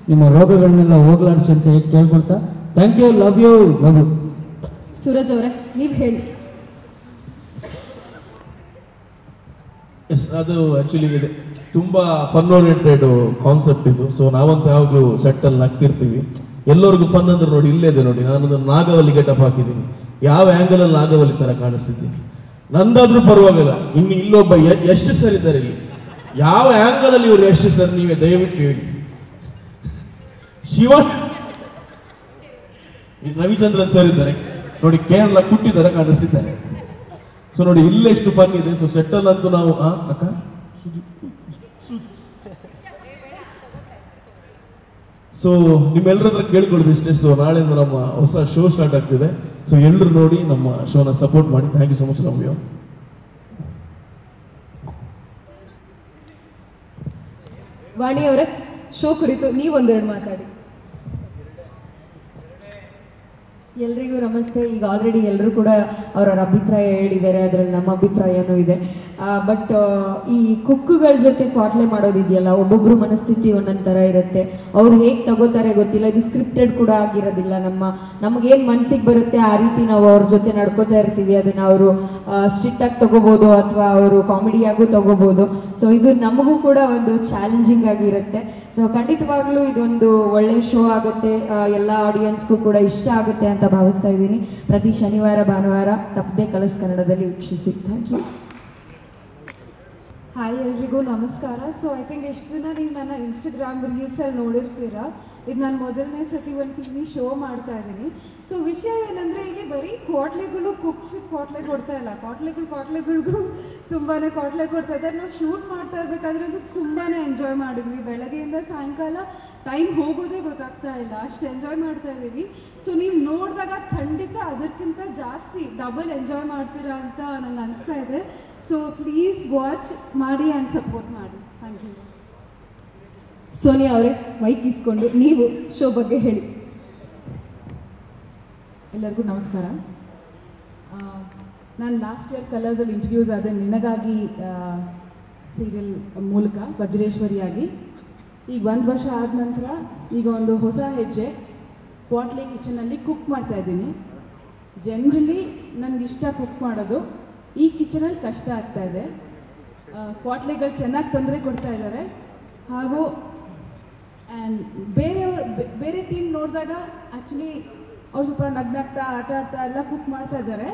ನಿಮ್ಮ ರೋಗಗಳನ್ನೆಲ್ಲ ಹೋಗಲಾಡಿಸಿ ಅಂತ ಕೇಳ್ಕೊಳ್ತಾ thank you, love you, love you. Suraj ಅವರೇ, ನೀವು ಹೇಳಿ. ಎಸ್, ಅದು ಆ್ಯಕ್ಚುಲಿ ಇದೆ ತುಂಬ ಫನ್ ಓರಿಯೆಂಟೆಡ್ ಕಾನ್ಸೆಪ್ಟ್ ಇದು. ಸೊ ನಾವಂತೂ ಯಾವಾಗಲೂ ಸೆಟ್ಟಲ್ಲಿ ನಗ್ತಿರ್ತೀವಿ. ಎಲ್ಲರಿಗೂ ಫನ್ ಅಂದ್ರೆ ನೋಡಿ, ಇಲ್ಲೇ ಇದೆ ನೋಡಿ, ನಾನೊಂದು ನಾಗವಲ್ಲಿ ಗೆಟಪ್ ಹಾಕಿದ್ದೀನಿ. ಯಾವ ಆ್ಯಂಗಲಲ್ಲಿ ನಾಗವಲ್ಲಿ ಥರ ಕಾಣಿಸ್ತಿದ್ದೀನಿ. ನಂದಾದ್ರೂ ಪರವಾಗಿಲ್ಲ. ಇನ್ನು ಇಲ್ಲೊಬ್ಬ ಎಷ್ಟು ಸರ್ ಇದ್ದಾರೆ ಇಲ್ಲಿ, ಯಾವ ಆಂಗಲ್ ಅಲ್ಲಿ ಇವರು ಎಷ್ಟು ಸರ್ ನೀವೇ ದಯವಿಟ್ಟು ಹೇಳಿ. ಶಿವ ರವಿಚಂದ್ರನ್ ಸರ್ ಇದ್ದಾರೆ ನೋಡಿ, ಕೇರಳ ಕುಟ್ಟಿದ್ದಾರೆ ಕಾಣಿಸ್ತಿದ್ದಾರೆ. ಸೊ ನೋಡಿ ಇಲ್ಲೆಷ್ಟು ಫನ್ ಇದೆ. ಸೊ ಸೆಟ್ಟಲ್ ಅಂತೂ ನಾವು ಅಕ್ಕ ಸೊ ನಿಮ್ಮೆಲ್ಲರ ಹತ್ರ ಕೇಳ್ಕೊಳ್ಳೋದು ಇಷ್ಟೇ. ಸೊ ನಾಳೆಯಿಂದ ನಮ್ಮ ಹೊಸ ಶೋ ಸ್ಟಾರ್ಟ್ ಆಗ್ತಿದೆ. ಸೊ ಎಲ್ಲರೂ ನೋಡಿ ನಮ್ಮ ಶೋನ ಸಪೋರ್ಟ್ ಮಾಡಿ. ಥ್ಯಾಂಕ್ ಯು ಸೊ ಮಚ್ ರಮ್ಯ. ವಾಣಿ ಅವರೇ, ಶೋ ಕುರಿತು ನೀವೊಂದೆರಡು ಮಾತಾಡಿ. ಎಲ್ರಿಗೂ ನಮಸ್ತೆ. ಈಗ ಆಲ್ರೆಡಿ ಎಲ್ಲರೂ ಕೂಡ ಅವರವರ ಅಭಿಪ್ರಾಯ ಹೇಳಿದ್ದಾರೆ, ಅದರಲ್ಲಿ ನಮ್ಮ ಅಭಿಪ್ರಾಯನೂ ಇದೆ. ಬಟ್ ಈ ಕುಕ್ಕುಗಳ ಜೊತೆ ಕ್ವಾಟ್ಲೆ ಮಾಡೋದಿದೆಯಲ್ಲ, ಒಬ್ಬೊಬ್ರು ಮನಸ್ಥಿತಿ ಒಂದೊಂದು ಥರ ಇರುತ್ತೆ. ಅವ್ರು ಹೇಗೆ ತಗೋತಾರೆ ಗೊತ್ತಿಲ್ಲ. ಇದು ಸ್ಕ್ರಿಪ್ಟೆಡ್ ಕೂಡ ಆಗಿರೋದಿಲ್ಲ. ನಮಗೇನು ಮನಸ್ಸಿಗೆ ಬರುತ್ತೆ ಆ ರೀತಿ ನಾವು ಅವ್ರ ಜೊತೆ ನಡ್ಕೋತಾ ಇರ್ತೀವಿ. ಅದನ್ನ ಅವರು ಸ್ಟ್ರಿಕ್ಟ್ ಆಗಿ ತಗೋಬಹುದು ಅಥವಾ ಅವರು ಕಾಮಿಡಿಯಾಗೂ ತಗೋಬಹುದು. ಸೊ ಇದು ನಮಗೂ ಕೂಡ ಒಂದು ಚಾಲೆಂಜಿಂಗ್ ಆಗಿರುತ್ತೆ. ಸೊ ಖಂಡಿತವಾಗ್ಲೂ ಇದೊಂದು ಒಳ್ಳೆ ಶೋ ಆಗುತ್ತೆ, ಎಲ್ಲ ಆಡಿಯನ್ಸ್ಗೂ ಕೂಡ ಇಷ್ಟ ಆಗುತ್ತೆ ಅಂತ ಭಾವಿಸ್ತಾ ಇದ್ದೀನಿ. ಪ್ರತಿ ಶನಿವಾರ ಭಾನುವಾರ ತಪ್ಪದೆ ಕಲರ್ಸ್ ಕನ್ನಡದಲ್ಲಿ ವೀಕ್ಷಿಸಿ. Thank you. ಹಾಯ್ ಎಲ್ರಿಗೂ ನಮಸ್ಕಾರ. ಸೊ ಐ ಥಿಂಕ್ ಎಷ್ಟು ದಿನ ನೀವು ನನ್ನ ಇನ್ಸ್ಟಾಗ್ರಾಮ್ ರೀಲ್ಸಲ್ಲಿ ನೋಡಿರ್ತೀರಾ. ಇದು ನಾನು ಮೊದಲನೇ ಸತಿ ಒಂದು TV ಶೋ ಮಾಡ್ತಾ ಇದ್ದೀನಿ. ಸೊ ವಿಷಯ ಏನಂದರೆ ಇಲ್ಲಿ ಬರೀ ಕ್ವಾಟ್ಲೆಗಳು ಕುಕ್ಸಿಗೆ ಕ್ವಾಟ್ಲೆ ಕೊಡ್ತಾ ಇಲ್ಲ, ಕ್ವಾಟ್ಲೆಗಳಿಗೂ ತುಂಬಾ ಕ್ವಾಟ್ಲೆ ಕೊಡ್ತಾ ಇದ್ದಾರೆ. ನಾವು ಶೂಟ್ ಮಾಡ್ತಾ ಇರಬೇಕಾದ್ರೆ ಅದು ತುಂಬಾ ಎಂಜಾಯ್ ಮಾಡಿದ್ವಿ. ಬೆಳಗ್ಗೆಯಿಂದ ಸಾಯಂಕಾಲ ಟೈಮ್ ಹೋಗೋದೇ ಗೊತ್ತಾಗ್ತಾ ಇಲ್ಲ, ಅಷ್ಟು ಎಂಜಾಯ್ ಮಾಡ್ತಾ ಇದ್ದೀವಿ. ಸೊ ನೀವು ನೋಡಿದಾಗ ಖಂಡಿತ ಅದಕ್ಕಿಂತ ಜಾಸ್ತಿ ಡಬಲ್ ಎಂಜಾಯ್ ಮಾಡ್ತೀರಾ ಅಂತ ನಂಗೆ ಅನಿಸ್ತಾ ಇದೆ. ಸೊ ಪ್ಲೀಸ್ ವಾಚ್ ಮಾಡಿ ಆ್ಯಂಡ್ ಸಪೋರ್ಟ್ ಮಾಡಿ. Thank you. ಸೋನಿಯಾ ಅವರೇ, ಮೈಕ್ ಇಸ್ಕೊಂಡು ನೀವು ಶೋ ಬಗ್ಗೆ ಹೇಳಿ. ಎಲ್ಲರಿಗೂ ನಮಸ್ಕಾರ. ನಾನು ಲಾಸ್ಟ್ ಇಯರ್ ಕಲರ್ಸಲ್ಲಿ ಇಂಟ್ರಡ್ಯೂಸ್ ಆದೆ ನಿನಗಾಗಿ ಸೀರಿಯಲ್ ಮೂಲಕ ವಜ್ರೇಶ್ವರಿಯಾಗಿ. ಈಗ 1 ವರ್ಷ ಆದ ನಂತರ ಈಗ ಒಂದು ಹೊಸ ಹೆಜ್ಜೆ ಕ್ವಾಟ್ಲೆ ಕಿಚನಲ್ಲಿ ಕುಕ್ ಮಾಡ್ತಾ ಇದ್ದೀನಿ. ಜನರಲಿ ನನಗಿಷ್ಟ ಕುಕ್ ಮಾಡೋದು. ಈ ಕಿಚನಲ್ಲಿ ಕಷ್ಟ ಆಗ್ತಾ ಇದೆ. ಕ್ವಾಟ್ಲೆಗಳು ಚೆನ್ನಾಗಿ ತೊಂದರೆ ಕೊಡ್ತಾ ಇದ್ದಾರೆ. ಹಾಗೂ ಆ್ಯಂಡ್ ಬೇರೆ ಟೀಮ್ ನೋಡಿದಾಗ ಆ್ಯಕ್ಚುಲಿ ಅವ್ರು ಸ್ವಲ್ಪ ನಗ್ನಾಗ್ತಾ ಆಟ ಆಡ್ತಾ ಎಲ್ಲ ಕುಕ್ ಮಾಡ್ತಾ ಇದ್ದಾರೆ.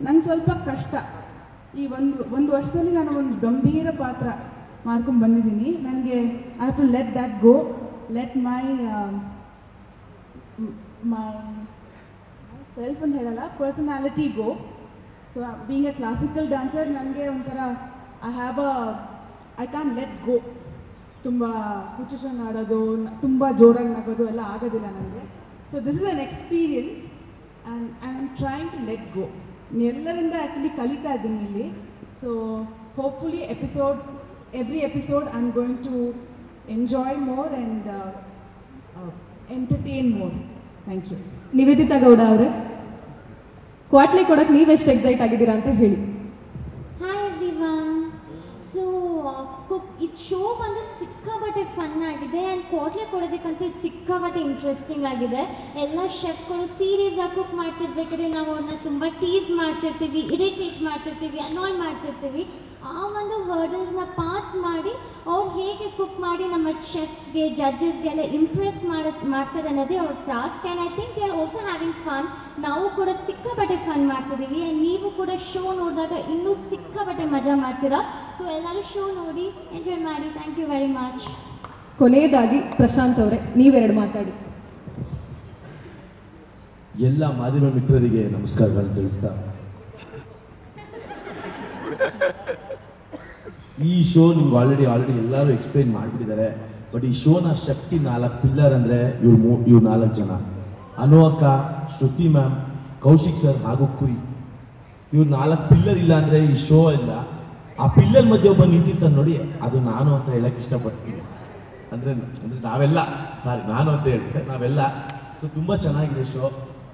ನಂಗೆ ಸ್ವಲ್ಪ ಕಷ್ಟ. ಈ ಒಂದು ವರ್ಷದಲ್ಲಿ ನಾನು ಒಂದು ಗಂಭೀರ ಪಾತ್ರ ಮಾಡ್ಕೊಂಡು ಬಂದಿದ್ದೀನಿ. ನನಗೆ I have to let that go, let myself ಅಂತ ಹೇಳಲ್ಲ, personality go. So being a classical dancer ನನಗೆ ಒಂಥರ ಐ ಕ್ಯಾನ್ ಲೆಟ್ ಗೋ. ತುಂಬ ಹುಚ್ಚುಚ್ಚನ್ನು ಆಡೋದು, ತುಂಬ ಜೋರಾಗಿ ನಗೋದು ಎಲ್ಲ ಆಗೋದಿಲ್ಲ ನನಗೆ. So this is an experience and I am trying to let go. ಎಲ್ಲರಿಂದ ಆ್ಯಕ್ಚುಲಿ ಕಲಿತಾ ಇದ್ದೀನಿ ಇಲ್ಲಿ. So hopefully every episode I am going to enjoy more and entertain more. Thank you. Niveditha Gowda ಅವರೇ, ಕ್ವಾಟ್ಲೆ ಕೊಡಕ್ಕೆ ನೀವೆಷ್ಟು ಎಕ್ಸೈಟ್ ಆಗಿದ್ದೀರಾ ಅಂತ ಹೇಳಿ. Hi everyone. ಸೊ ಇದು ಶೋ ಬಂದು ಸಿಕ್ಕಾಪಟ್ಟೆ ಫನ್ ಆಗಿದೆ ಆ್ಯಂಡ್ ಕ್ವಾಟ್ಲೆ ಕೊಡೋದಕ್ಕಂತೂ ಸಿಕ್ಕಾಪಟ್ಟೆ ಇಂಟ್ರೆಸ್ಟಿಂಗ್ ಆಗಿದೆ. ಎಲ್ಲ ಶೆಫ್ಗಳು ಸೀರಿಯಸ್ ಆಗಿ ಕುಕ್ ಮಾಡ್ತಿರ್ಬೇಕಾದ್ರೆ ನಾವು ಅವ್ರನ್ನ ತುಂಬ ಟೀಸ್ ಮಾಡ್ತಿರ್ತೀವಿ, ಇರಿಟೇಟ್ ಮಾಡ್ತಿರ್ತೀವಿ, ಅನಾಯ್ ಮಾಡ್ತಿರ್ತೀವಿ. ಆ ಒಂದು ಹರ್ಡಲ್ಸ್ನ ಪಾಸ್ ಮಾಡಿ ಅವ್ರು ಹೇಗೆ ಕುಕ್ ಮಾಡಿ ನಮ್ಮ ಶೆಫ್ಸ್ಗೆ ಜಡ್ಜಸ್ಗೆಲ್ಲ ಇಂಪ್ರೆಸ್ ಮಾಡ್ತಾರೆ ಅನ್ನೋದೇ ಅವ್ರ task. And I think they are also having fun. ನಾವು ಕೂಡ ಸಿಕ್ಕಾಪಟ್ಟೆ ಫನ್ ಮಾಡ್ತಿದ್ದೀವಿ ಆ್ಯಂಡ್ ನೀವು ಕೂಡ ಶೋ ನೋಡಿದಾಗ ಇನ್ನೂ ಸಿಕ್ಕಾಪಟ್ಟೆ ಮಜಾ ಮಾಡ್ತೀರಾ. ಸೊ ಎಲ್ಲರೂ ಶೋ ನೋಡಿ ಎಂಜಾಯ್ ಮಾಡಿ. Thank you very much. ಕೊನೆಯದಾಗಿ ಪ್ರಶಾಂತ್ ಅವರೇ, ನೀವೆರಡು ಮಾತಾಡಿ. ಎಲ್ಲ ಮಾಧ್ಯಮ ಮಿತ್ರರಿಗೆ ನಮಸ್ಕಾರಗಳನ್ನು ತಿಳಿಸ್ತಾ, ಈ ಶೋ ನಿಮ್ಗೆ ಆಲ್ರೆಡಿ ಎಲ್ಲರೂ ಎಕ್ಸ್ಪ್ಲೈನ್ ಮಾಡಿಬಿಟ್ಟಿದ್ದಾರೆ. ಬಟ್ ಈ ಶೋನ ಶಕ್ತಿ 4 ಪಿಲ್ಲರ್ ಅಂದರೆ ಇವ್ರು 4 ಜನ: ಅನು ಅಕ್ಕ, ಶ್ರುತಿ ಮ್ಯಾಮ್, ಕೌಶಿಕ್ ಸರ್ ಹಾಗೂ ಕುರಿ. ಇವ್ರು 4 ಪಿಲ್ಲರ್ ಇಲ್ಲ ಅಂದರೆ ಈ ಶೋ ಇಲ್ಲ. ಆ ಪಿಲ್ಲರ್ ಮಧ್ಯೆ ಒಬ್ಬ ನಿಂತಿರ್ತಾನೆ ನೋಡಿ, ಅದು ನಾನು ಅಂತ ಹೇಳಕ್ಕೆ ಇಷ್ಟಪಡ್ತೀನಿ. ಅಂದರೆ ನಾವೆಲ್ಲ ನಾನು ಅಂತ ಹೇಳ್ಬಿಟ್ಟೆ, ನಾವೆಲ್ಲ. ಸೊ ತುಂಬ ಚೆನ್ನಾಗಿದೆ ಶೋ.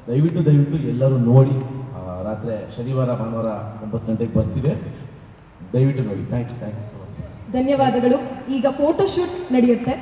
ದಯವಿಟ್ಟು ಎಲ್ಲರೂ ನೋಡಿ. ರಾತ್ರಿ ಶನಿವಾರ ಭಾನುವಾರ 9 ಗಂಟೆಗೆ ಬರ್ತಿದೆ. ದಯವಿಟ್ಟು ನೋಡಿ. Thank you so much. ಧನ್ಯವಾದಗಳು. ಈಗ ಫೋಟೋ ಶೂಟ್ ನಡೆಯುತ್ತೆ.